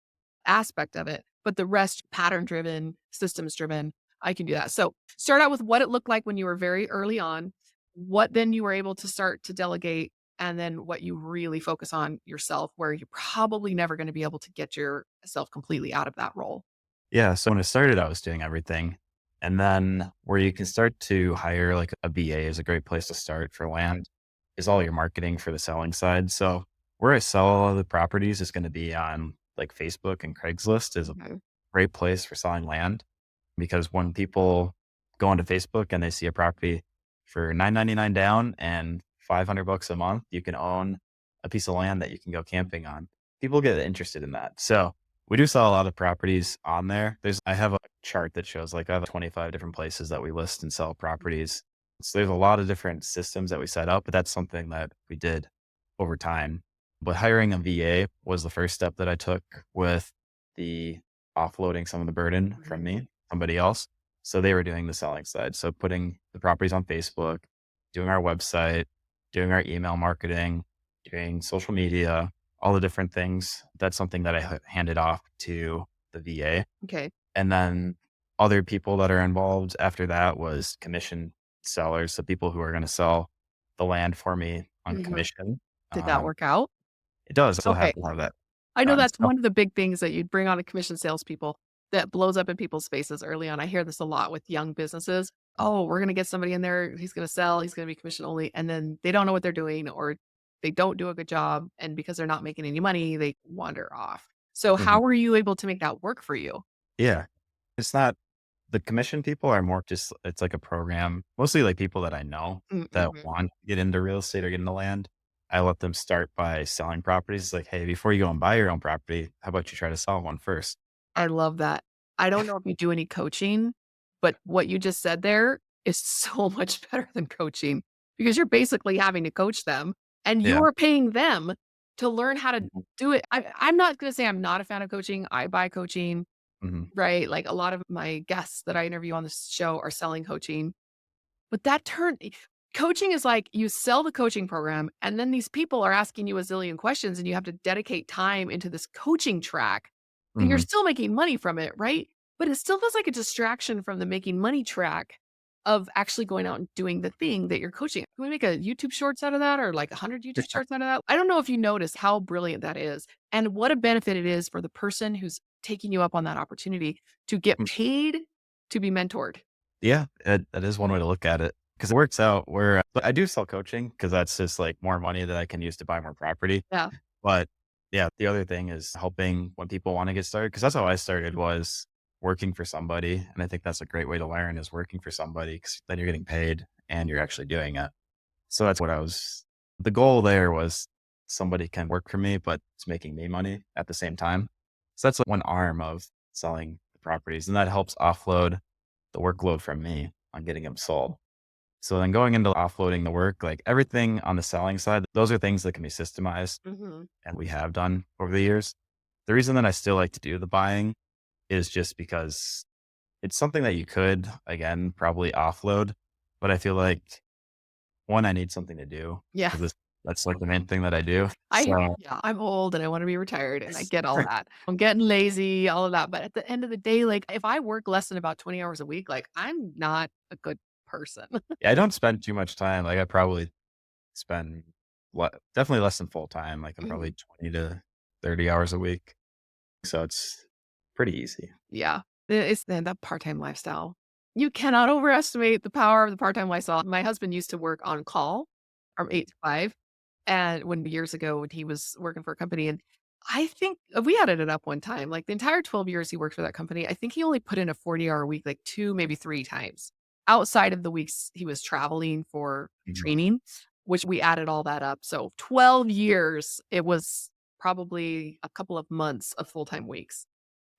aspect of it. But the rest, pattern driven, systems driven, I can do that. So start out with what it looked like when you were very early on, what then you were able to start to delegate, and then what you really focus on yourself, where you're probably never going to be able to get yourself completely out of that role. Yeah. So when I started, I was doing everything. And then where you can start to hire like a BA is a great place to start for land is all your marketing for the selling side. So where I sell all of the properties is going to be on like Facebook and Craigslist is a Okay. great place for selling land because when people go onto Facebook and they see a property for $9.99 down and $500 a month, you can own a piece of land that you can go camping on. People get interested in that. So we do sell a lot of properties on there. I have a chart that shows like I have 25 different places that we list and sell properties. So there's a lot of different systems that we set up, but that's something that we did over time. But hiring a VA was the first step that I took with the offloading some of the burden from Mhm. me, somebody else. So they were doing the selling side. So putting the properties on Facebook, doing our website, doing our email marketing, doing social media, all the different things. That's something that I handed off to the VA. Okay. And then other people that are involved after that was commission sellers. So people who are going to sell the land for me on Mhm. commission. Did that Um, work out? it does. I still have Okay. to have that I know done. that's one of the big things that you'd bring on a commission salespeople that blows up in people's faces early on. I hear this a lot with young businesses. Oh, we're going to get somebody in there. He's going to sell. He's going to be commission only. And then they don't know what they're doing or they don't do a good job. And because they're not making any money, they wander off. So, Mhm. how were you able to make that work for you? Yeah. It's not the commission people are more just it's like a program, mostly like people that I know that Mm-hmm. want to get into real estate or get into land. I let them start by selling properties. It's like, hey, before you go and buy your own property, how about you try to sell one first? I love that. I don't know if you do any coaching, but what you just said there is so much better than coaching because you're basically having to coach them and Yeah. you're paying them to learn how to Mhm. do it. I'm not going to say I'm not a fan of coaching. I buy coaching, Mhm. right? Like a lot of my guests that I interview on this show are selling coaching, but that turn coaching is like you sell the coaching program and then these people are asking you a zillion questions and you have to dedicate time into this coaching track and you're Mhm. still making money from it, right? But it still feels like a distraction from the making money track of actually going out and doing the thing that you're coaching. Can we make a YouTube shorts out of that or like 100 YouTube shorts out of that? I don't know if you notice how brilliant that is and what a benefit it is for the person who's taking you up on that opportunity to get paid to be mentored. Yeah, that is one way to look at it because it works out where but I do sell coaching because that's just like more money that I can use to buy more property. Yeah. But yeah, the other thing is helping when people want to get started because that's how I started was working for somebody. And I think that's a great way to learn is working for somebody because then you're getting paid and you're actually doing it. So that's what the goal there was somebody can work for me, but it's making me money at the same time. So that's like one arm of selling the properties and that helps offload the workload from me on getting them sold. So then going into offloading the work, like everything on the selling side, those are things that can be systemized Mhm. and we have done over the years. The reason that I still like to do the buying is just because it's something that you could, again, probably offload. But I feel like one, I need something to do Yeah. because that's like the main thing that I do. So, Yeah, I'm old and I wanna be retired, and I get all that. I'm getting lazy, all of that, but at the end of the day, like, if I work less than about 20 hours a week, like, I'm not a good person. yeah, I don't spend too much time. Like I probably spend definitely less than full time. Like I'm Mhm. probably 20 to 30 hours a week. So it's pretty easy. Yeah. It's that part-time lifestyle. You cannot overestimate the power of the part-time lifestyle. My husband used to work on call from 8 to 5, and when years ago, when he was working for a company, and I think we added it up one time, like, the entire 12 years he worked for that company, I think he only put in a 40-hour week, like, 2, maybe 3 times, outside of the weeks he was traveling for Mhm. training, which we added all that up, so 12 years, it was probably a couple of months of full-time weeks.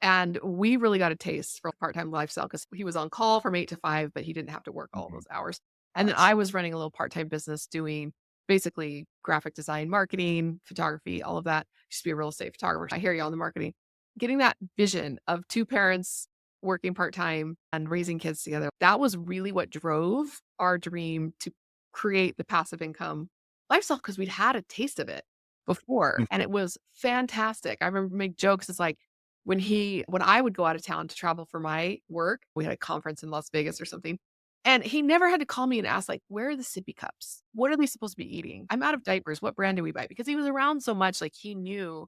And we really got a taste for part-time lifestyle because he was on call from 8 to 5, but he didn't have to work all Mhm. those hours. And then Nice. I was running a little part-time business doing basically graphic design, marketing, photography, all of that. Used to be a real estate photographer. I hear you on the marketing. Getting that vision of two parents working part-time and raising kids together, that was really what drove our dream to create the passive income lifestyle because we'd had a taste of it before and it was fantastic. I remember make jokes. It's like, when I would go out of town to travel for my work, we had a conference in Las Vegas or something, and he never had to call me and ask, like, "Where are the sippy cups? What are they supposed to be eating? I'm out of diapers. What brand do we buy?" Because he was around so much, like, he knew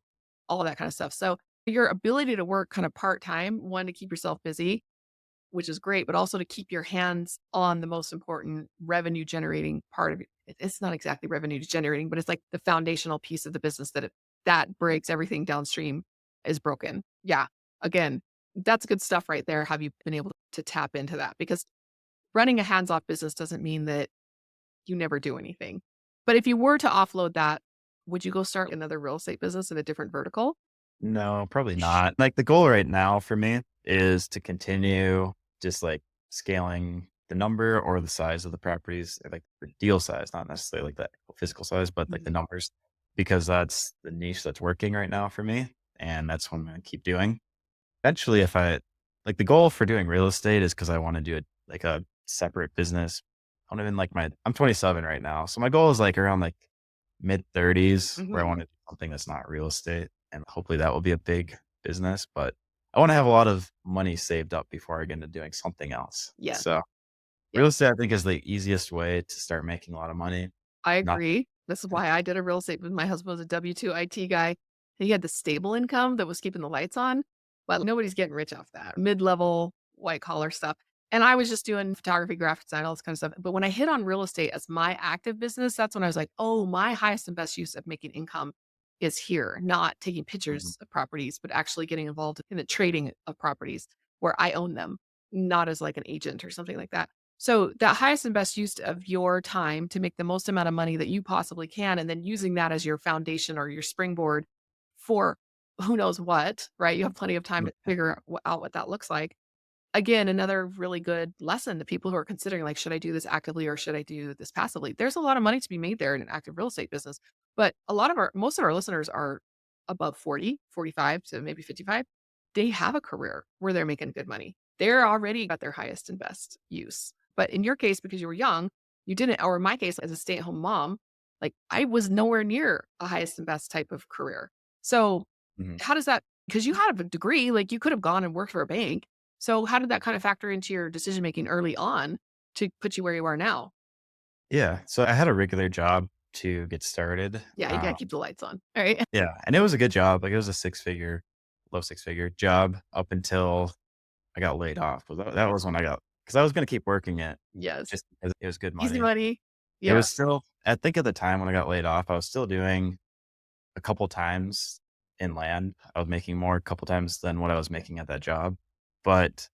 all that kind of stuff. So, your ability to work kind of part-time, one, to keep yourself busy, which is great, but also to keep your hands on the most important revenue generating part of it's not exactly revenue generating, but it's like the foundational piece of the business that breaks everything downstream is broken. Yeah. Again, that's good stuff right there. Have you been able to tap into that? Because running a hands-off business doesn't mean that you never do anything. But if you were to offload that, would you go start another real estate business in a different vertical? No, probably not. Like the goal right now for me is to continue just like scaling the number or the size of the properties, like the deal size, not necessarily like the physical size, but like the Mhm. numbers, because that's the niche that's working right now for me. And that's what I'm going to keep doing. Eventually, if I like the goal for doing real estate is because I want to do it like a separate business. I don't even like I'm 27 right now. So my goal is like around like mid 30s where I Mhm. want to do something that's not real estate. And hopefully that will be a big business. But I want to have a lot of money saved up before I get into doing something else. Yes. So Yeah. real estate, I think, is the easiest way to start making a lot of money. I Not agree. This is why I did a real estate with my husband was a W-2 IT guy. He had the stable income that was keeping the lights on, but nobody's getting rich off that. Mid-level, white collar stuff. And I was just doing photography, graphic design, all this kind of stuff. But when I hit on real estate as my active business, that's when I was like, oh, my highest and best use of making income is here, not taking Mhm. pictures of properties, but actually getting involved in the trading of properties where I own them, not as like an agent or something like that. So that highest and best use of your time to make the most amount of money that you possibly can, and then using that as your foundation or your springboard for who knows what, right? You have plenty of time to figure out what that looks like. Again, another really good lesson to people who are considering, like, should I do this actively or should I do this passively? There's a lot of money to be made there in an active real estate business. But most of our listeners are above 40, 45 to maybe 55. They have a career where they're making good money. They're already got their highest and best use. But in your case, because you were young, you didn't, or in my case, as a stay at home mom, like I was nowhere near a highest and best type of career. So, Mhm. how does that, because you had a degree, like you could have gone and worked for a bank. So, how did that kind of factor into your decision making early on to put you where you are now? Yeah. So I had a regular job to get started. Yeah, you got to keep the lights on. All right. Yeah, and it was a good job, like, it was a low six-figure job up until I got laid off. Well, that was when I got because I was gonna keep working it Yes. just because it was good Easy money. money. It Yeah. was still I think at the time when I got laid off, I was still doing a couple times in land. I was making more a couple times than what I was making at that job, but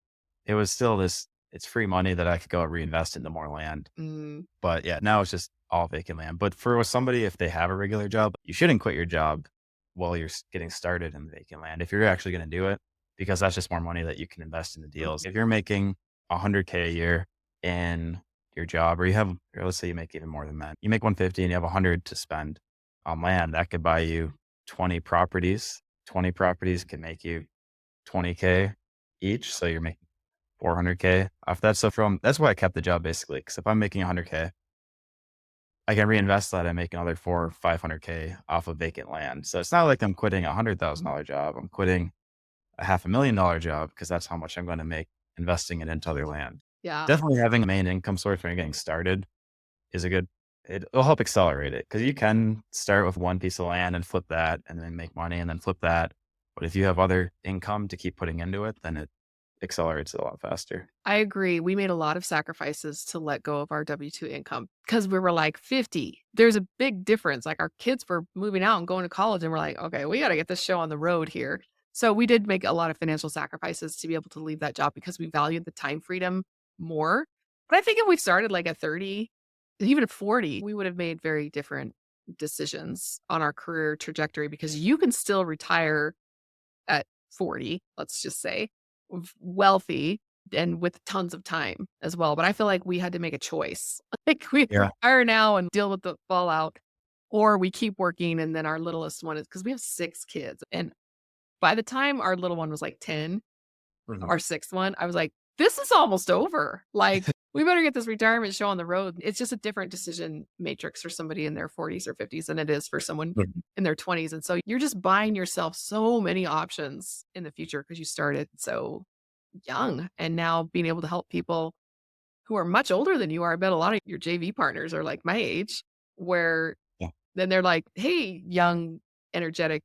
it was still it's free money that I could go reinvest into more land. Mm, But yeah, now it's just all vacant land. But for somebody, if they have a regular job, you shouldn't quit your job while you're getting started in the vacant land if you're actually going to do it, because that's just more money that you can invest in the mhm. deals. If you're making 100K a year in your job, or let's say you make even more than that, you make 150 and you have 100 to spend on land, that could buy you 20 properties. 20 properties can make you 20K each. So you're making 400K off that. So that's why I kept the job basically. Cause if I'm making 100K, I can reinvest that and make another 4 or 500K off of vacant land. So it's not like I'm quitting a $100,000 job. I'm quitting a $500,000 job because that's how much I'm going to make investing it into other land. Yeah. Definitely having a main income source when you're getting started is it'll help accelerate it because you can start with one piece of land and flip that and then make money and then flip that. But if you have other income to keep putting into it, then it accelerates it a lot faster. I agree. We made a lot of sacrifices to let go of our W-2 income because we were like 50. There's a big difference. Like our kids were moving out and going to college, and we're like, okay, we got to get this show on the road here. So we did make a lot of financial sacrifices to be able to leave that job because we valued the time freedom more. But I think if we started like at 30, even at 40, we would have made very different decisions on our career trajectory because you can still retire at 40, let's just say, wealthy and with tons of time as well. But I feel like we had to make a choice. Like we Yeah. retire now and deal with the fallout, or we keep working. And then our littlest one is because we have 6 kids. And by the time our little one was like 10, Mhm. our sixth one, I was like, this is almost over. Like, we better get this retirement show on the road. It's just a different decision matrix for somebody in their 40s or 50s than it is for someone Mhm. in their 20s. And so you're just buying yourself so many options in the future because you started so young. And now being able to help people who are much older than you are. I bet a lot of your JV partners are like my age, where Yeah. then they're like, hey, young, energetic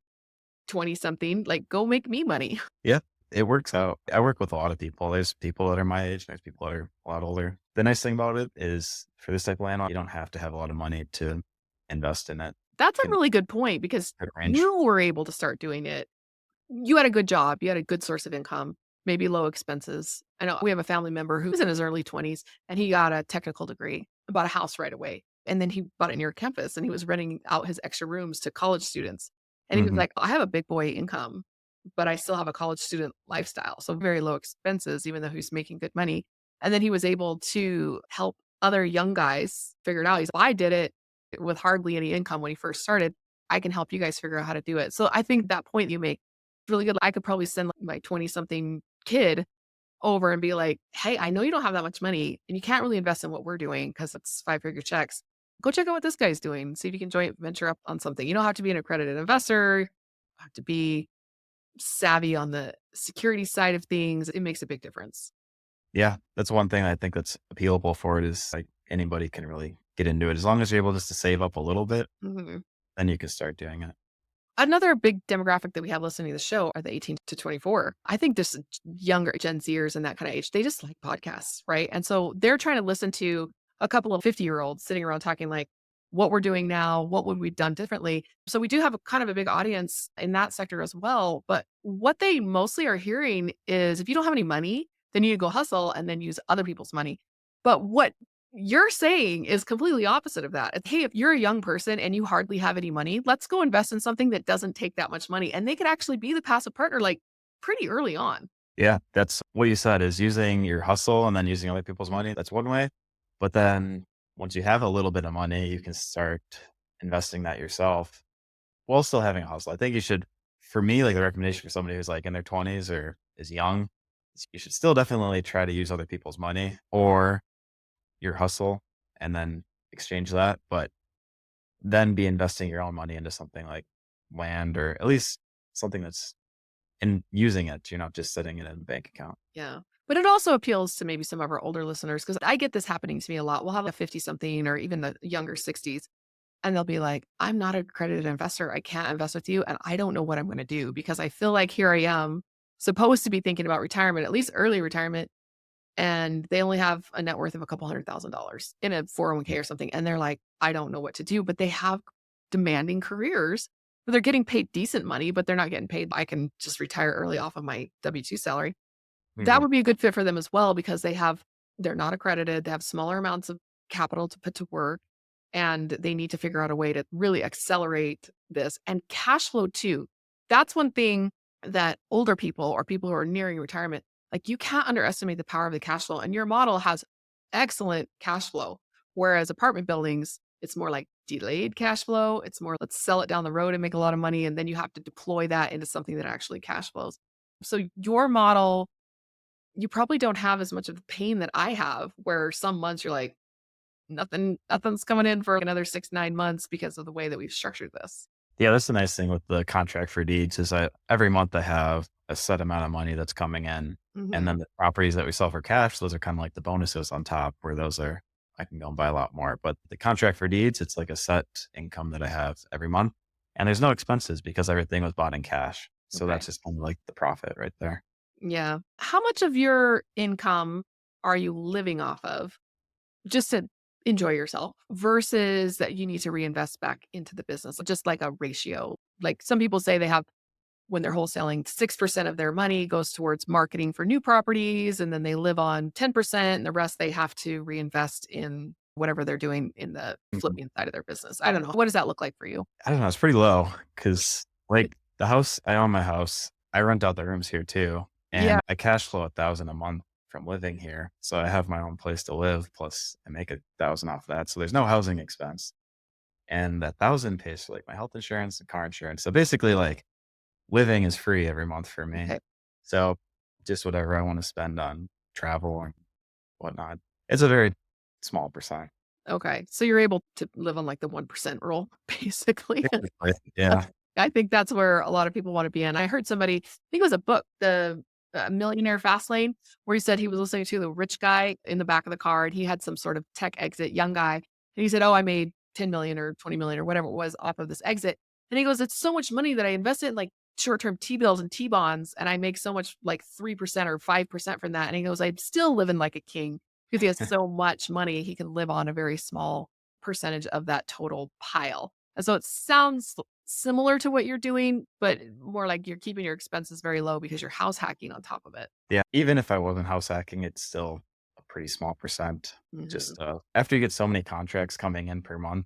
20 something, like, go make me money. Yeah, it works out. I work with a lot of people. There's people that are my age, there's people that are a lot older. The nice thing about it is for this type of land, you don't have to have a lot of money to invest in it. That's You a can really good point because set a range. you were able to start doing it. You had a good job, you had a good source of income, maybe low expenses. I know we have a family member who's in his early 20s and he got a technical degree, bought a house right away. And then he bought it near campus and he was renting out his extra rooms to college students. And he was Mhm. like, I have a big boy income, but I still have a college student lifestyle. So very low expenses, even though he's making good money. And then he was able to help other young guys figure it out. He's, I did it with hardly any income when he first started. I can help you guys figure out how to do it. So I think that point you make really good. I could probably send like my 20 something kid over and be like, hey, I know you don't have that much money and you can't really invest in what we're doing because it's 5-figure checks. Go check out what this guy's doing. See if you can joint venture up on something. You don't have to be an accredited investor. You have to be savvy on the security side of things. It makes a big difference. Yeah, that's one thing I think that's appealable for it is like anybody can really get into it. As long as you're able just to save up a little bit, Mhm. then you can start doing it. Another big demographic that we have listening to the show are the 18 to 24. I think this younger Gen Zers and that kind of age, they just like podcasts, right? And so they're trying to listen to a couple of 50-year-olds sitting around talking like what we're doing now, what would we done differently. So we do have a kind of a big audience in that sector as well. But what they mostly are hearing is if you don't have any money, then you need to go hustle and then use other people's money. But what you're saying is completely opposite of that. Hey, if you're a young person and you hardly have any money, let's go invest in something that doesn't take that much money. And they could actually be the passive partner like pretty early on. Yeah, that's what you said is using your hustle and then using other people's money. That's one way. But then once you have a little bit of money, you can start investing that yourself while still having a hustle. I think you should, for me, like the recommendation for somebody who's like in their 20s or is young, is you should still definitely try to use other people's money or your hustle and then exchange that. But then be investing your own money into something like land or at least something that's and using it, you're not just sitting it in a bank account. Yeah. But it also appeals to maybe some of our older listeners because I get this happening to me a lot. We'll have a 50 something or even the younger 60s, and they'll be like, I'm not a accredited investor. I can't invest with you. And I don't know what I'm going to do because I feel like here I am supposed to be thinking about retirement, at least early retirement. And they only have a net worth of a couple $100,000 in a 401k or something. And they're like, I don't know what to do, but they have demanding careers. But they're getting paid decent money, but they're not getting paid. I can just retire early off of my W-2 salary. That Mhm. would be a good fit for them as well because they're not accredited. They have smaller amounts of capital to put to work and they need to figure out a way to really accelerate this and cash flow too. That's one thing that older people or people who are nearing retirement, like you can't underestimate the power of the cash flow. And your model has excellent cash flow. Whereas apartment buildings, it's more like delayed cash flow. It's more, let's sell it down the road and make a lot of money. And then you have to deploy that into something that actually cash flows. So your model, you probably don't have as much of the pain that I have, where some months you're like, nothing's coming in for another 6, 9 months because of the way that we've structured this. Yeah, that's the nice thing with the contract for deeds is that every month I have a set amount of money that's coming in. And Mhm. then the properties that we sell for cash, those are kind of like the bonuses on top where those are, I can go and buy a lot more. But the contract for deeds, it's like a set income that I have every month. And there's no expenses because everything was bought in cash. So Okay. that's just kind of like the profit right there. Yeah. How much of your income are you living off of just to enjoy yourself versus that you need to reinvest back into the business? Just like a ratio. Like some people say they have when they're wholesaling, 6% of their money goes towards marketing for new properties, and then they live on 10%, and the rest they have to reinvest in whatever they're doing in the Mhm. flipping side of their business. I don't know. What does that look like for you? I don't know, it's pretty low because, like, the house I own my house, I rent out the rooms here too, Yeah. and I cash flow 1,000 a month from living here, so I have my own place to live, plus I make 1,000 off that, so there's no housing expense, and that 1,000 pays for, like, my health insurance and car insurance, so basically, like, living is free every month for me. Okay. So, just whatever I wanna spend on travel and whatnot. It's a very small percent. Okay. So you're able to live on like the 1% rule, basically. Basically, yeah. I think that's where a lot of people want to be in. I heard somebody, I think it was a book, the Millionaire Fast Lane, where he said he was listening to the rich guy in the back of the car and he had some sort of tech exit, young guy. And he said, "Oh, I made 10 million or 20 million or whatever it was off of this exit." And he goes, "It's so much money that I invested in like short term T bills and T bonds. And I make so much like 3% or 5% from that." And he goes, "I'm still living like a king because he has so much money. He can live on a very small percentage of that total pile." And so it sounds similar to what you're doing, but more like you're keeping your expenses very low because you're house hacking on top of it. Yeah, even if I wasn't house hacking, it's still a pretty small percent. Mhm, Just, after you get so many contracts coming in per month,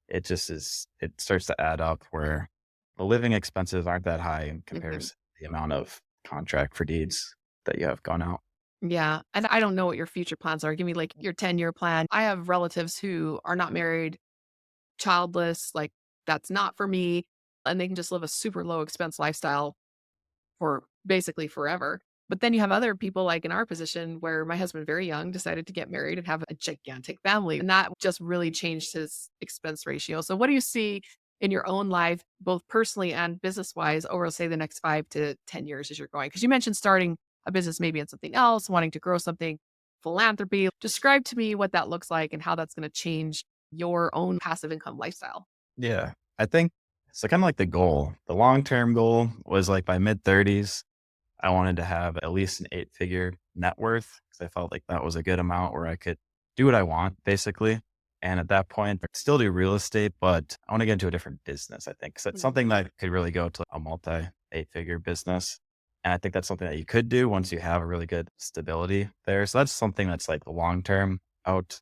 it just is it starts to add up where the living expenses aren't that high in mhm. comparison to the amount of contract for deeds that you have gone out. Yeah, and I don't know what your future plans are. Give me like your 10-year plan. I have relatives who are not married, childless, like that's not for me, and they can just live a super low expense lifestyle for basically forever. But then you have other people like in our position where my husband, very young, decided to get married and have a gigantic family. And that just really changed his expense ratio. So, what do you see in your own life, both personally and business wise, over, say, the next 5 to 10 years as you're going? Because you mentioned starting a business maybe in something else, wanting to grow something, philanthropy. Describe to me what that looks like and how that's going to change your own passive income lifestyle. Yeah, I think so kinda like the goal. The long-term goal was, like, by mid-30s, I wanted to have at least an 8-figure net worth because I felt like that was a good amount where I could do what I want, basically, and at that point, still do real estate, but I wanna get into a different business, I think, 'cause it's Mhm. something that could really go to a multi-8-figure business, and I think that's something that you could do once you have a really good stability there, so that's something that's, like, the long term out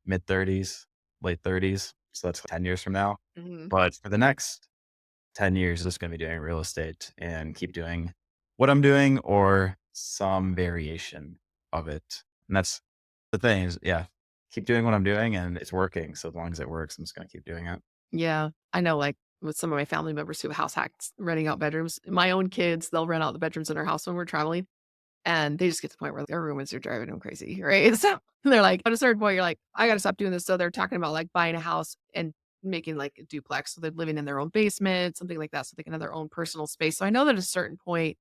mid-30s, late 30s, so that's 10 years from now, Mhm. but for the next 10 years, just gonna be doing real estate and keep doing what I'm doing or some variation of it. And that's the thing is, yeah, keep doing what I'm doing and it's working. So as long as it works, I'm just gonna keep doing it. Yeah, I know, like, with some of my family members who house hacks, renting out bedrooms. My own kids, they'll rent out the bedrooms in our house when we're traveling, and they just get to the point where their roommates are driving them crazy, right? So, they're like at a certain point, you're like, "I gotta stop doing this." So, they're talking about, like, buying a house and making, like, a duplex, so they're living in their own basement, something like that, so they can have their own personal space. So, I know that at a certain point,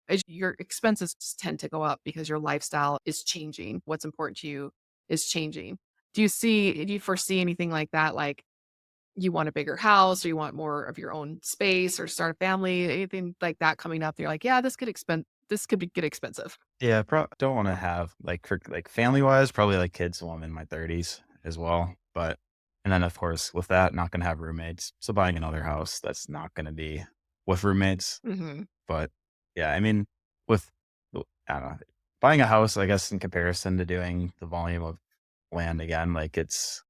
as your expenses just tend to go up because your lifestyle is changing. What's important to you is changing. Do you foresee anything like that, like you want a bigger house or you want more of your own space or start a family, anything like that coming up, you're like, "Yeah, this could be get expensive." Yeah, don't want to have like for like family wise, probably like kids when I'm in my 30s as well. But and then of course with that, not gonna have roommates. So buying another house that's not gonna be with roommates. Mhm. But yeah, I mean, with I don't know, buying a house, I guess in comparison to doing the volume of land again, like it's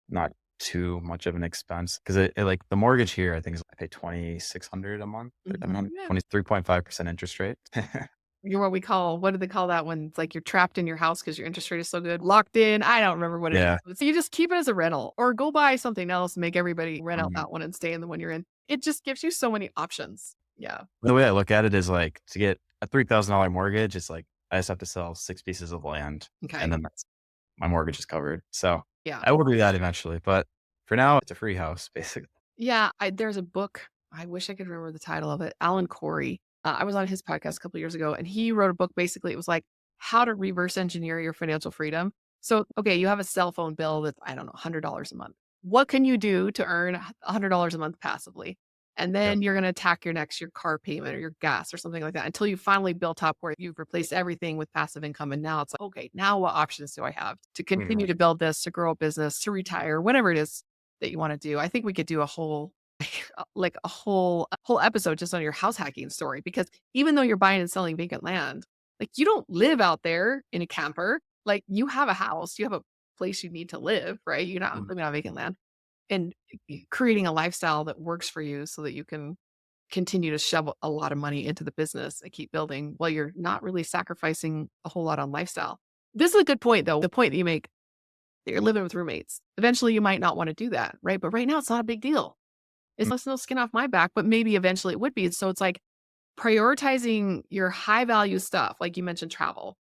not too much of an expense because like the mortgage here, I think is I pay 2,600 a month, Mhm. Yeah. 23.5% interest rate. You're what do they call that when it's like you're trapped in your house because your interest rate is so good? Locked in, I don't remember what it Yeah. is. So you just keep it as a rental or go buy something else, make everybody rent out Mhm. that one and stay in the one you're in. It just gives you so many options. Yeah. The way I look at it is like to get a $3,000 mortgage, it's like I just have to sell 6 pieces of land and Okay. then that's my mortgage is covered. So Yeah. I will do that eventually, but for now, it's a free house, basically. Yeah, there's a book, I wish I could remember the title of it, Alan Corey. I was on his podcast a couple years ago, and he wrote a book, basically, it was like, how to reverse engineer your financial freedom. So, okay, you have a cell phone bill that's, I don't know, $100 a month. What can you do to earn $100 a month passively? And Yep. then you're gonna attack your car payment or your gas or something like that until you finally built up where you've replaced everything with passive income, and now it's like, "Okay, now what options do I have to continue Mhm. to build this, to grow a business, to retire?" Whatever it is that you wanna do. I think we could do a whole like a whole episode just on your house hacking story because even though you're buying and selling vacant land, like you don't live out there in a camper. Like you have a house, you have a place you need to live, right? You're not Mm. living on vacant land and creating a lifestyle that works for you so that you can continue to shove a lot of money into the business and keep building while you're not really sacrificing a whole lot on lifestyle. This is a good point, though. The point that you make that you're living with roommates. Eventually, you might not want to do that, right? But right now, it's not a big deal. It's no skin off my back, but maybe eventually it would be. So it's like prioritizing your high value stuff, like you mentioned travel,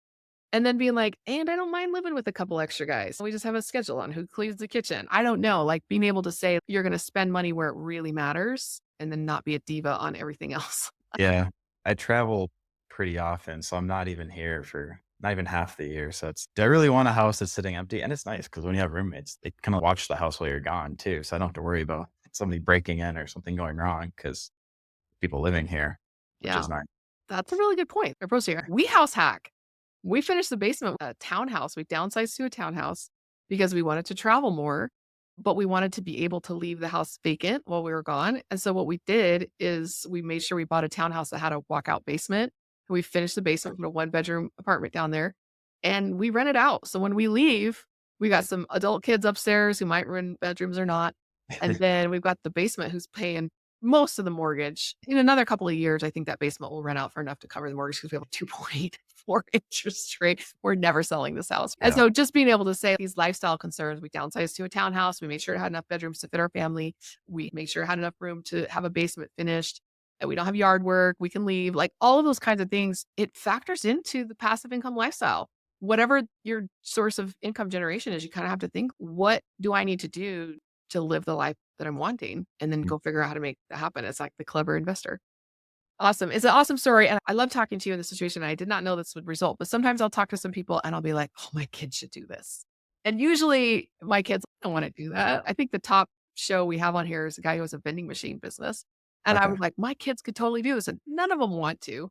and then being like, and I don't mind living with a couple extra guys. We just have a schedule on who cleans the kitchen. I don't know. Like being able to say you're going to spend money where it really matters and then not be a diva on everything else. Yeah. I travel pretty often, so I'm not even here for not even half the year. So it's, do I really want a house that's sitting empty? And it's nice because when you have roommates, they kind of watch the house while you're gone too. So I don't have to worry about somebody breaking in or something going wrong because people living here, which Yeah. is nice. That's a really good point. Approach here. We house hack. We finished the basement with a townhouse. We downsized to a townhouse because we wanted to travel more, but we wanted to be able to leave the house vacant while we were gone. And so what we did is we made sure we bought a townhouse that had a walkout basement. We finished the basement with a 1 bedroom apartment down there and we rent it out. So when we leave, we got some adult kids upstairs who might rent bedrooms or not. And then we've got the basement who's paying most of the mortgage. In another couple of years, I think that basement will rent out for enough to cover the mortgage because we have a 2.84 interest rate. We're never selling this house. And Yeah. so just being able to say these lifestyle concerns, we downsized to a townhouse. We made sure it had enough bedrooms to fit our family. We made sure it had enough room to have a basement finished. And we don't have yard work. We can leave. Like all of those kinds of things, it factors into the passive income lifestyle. Whatever your source of income generation is, you kind of have to think, what do I need to do to live the life that I'm wanting and then Mm. go figure out how to make that happen. It's like the clever investor. Awesome. It's an awesome story. And I love talking to you in this situation. I did not know this would result, but sometimes I'll talk to some people and I'll be like, oh, my kids should do this. And usually my kids don't want to do that. I think the top show we have on here is a guy who has a vending machine business. And I Okay. was like, my kids could totally do this. And none of them want to.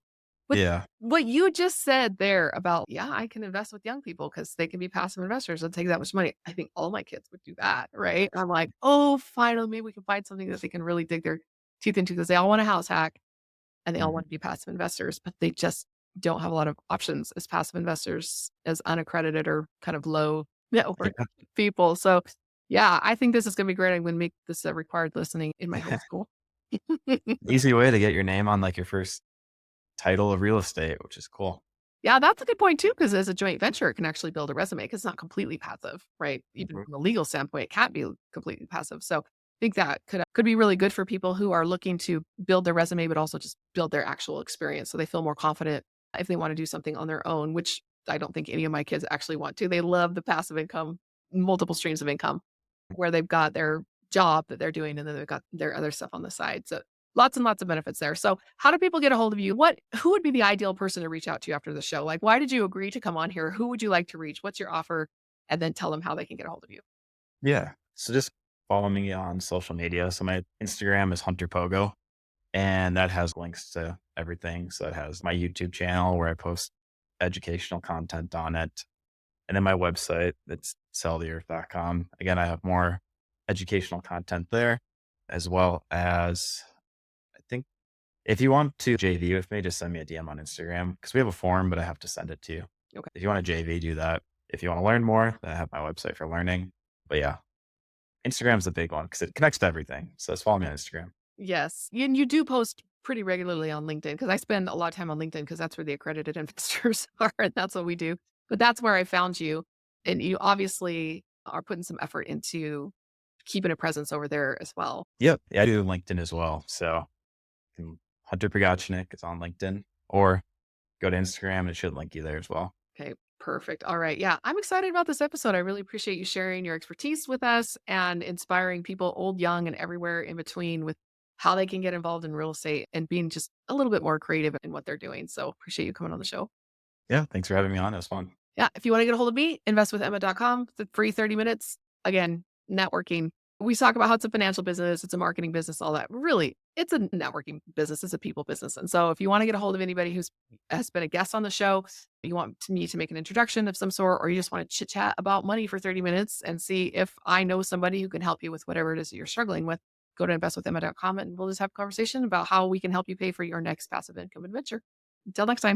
But Yeah. what you just said there about, yeah, I can invest with young people because they can be passive investors and take that much money. I think all my kids would do that. Right. I'm like, oh, finally, maybe we can find something that they can really dig their teeth into because they all want a house hack and they all Mhm. want to be passive investors, but they just don't have a lot of options as passive investors, as unaccredited or kind of low net worth Yeah. people. So, yeah, I think this is going to be great. I'm going to make this required listening in my homeschool. Easy way to get your name on like your first title of real estate, which is cool. Yeah, that's a good point too, because as a joint venture, it can actually build a resume because it's not completely passive, right? Even Mhm. from a legal standpoint, it can't be completely passive. So I think that could be really good for people who are looking to build their resume, but also just build their actual experience so they feel more confident if they want to do something on their own, which I don't think any of my kids actually want to. They love the passive income, multiple streams of income where they've got their job that they're doing and then they've got their other stuff on the side. So lots and lots of benefits there. So how do people get a hold of you? Who would be the ideal person to reach out to you after the show? Like, why did you agree to come on here? Who would you like to reach? What's your offer? And then tell them how they can get a hold of you. Yeah. So just follow me on social media. So my Instagram is Hunter Pogo, and that has links to everything. So it has my YouTube channel where I post educational content on it. And then my website, that's selltheearth.com. Again, I have more educational content there, as well as I think if you want to JV with me, just send me a DM on Instagram because we have a form, but I have to send it to you. Okay. If you want to JV, do that. If you want to learn more, I have my website for learning. But yeah, Instagram's the big one because it connects to everything. So just follow me on Instagram. Yes. And you do post pretty regularly on LinkedIn because I spend a lot of time on LinkedIn because that's where the accredited investors are. And that's what we do. But that's where I found you. And you obviously are putting some effort into keeping a presence over there as well. Yep. Yeah, I do LinkedIn as well. So Hunter Pogatchnik is on LinkedIn or go to Instagram and it should link you there as well. Okay, perfect. All right. Yeah, I'm excited about this episode. I really appreciate you sharing your expertise with us and inspiring people, old, young, and everywhere in between, with how they can get involved in real estate and being just a little bit more creative in what they're doing. So appreciate you coming on the show. Yeah. Thanks for having me on. It was fun. Yeah, if you want to get a hold of me, investwithemma.com. It's a free 30 minutes. Again, networking. We talk about how it's a financial business, it's a marketing business, all that. Really, it's a networking business, it's a people business. And so if you want to get a hold of anybody who's has been a guest on the show, you want me to make an introduction of some sort, or you just want to chit chat about money for 30 minutes and see if I know somebody who can help you with whatever it is that you're struggling with, go to investwithemma.com and we'll just have a conversation about how we can help you pay for your next passive income adventure. Until next time.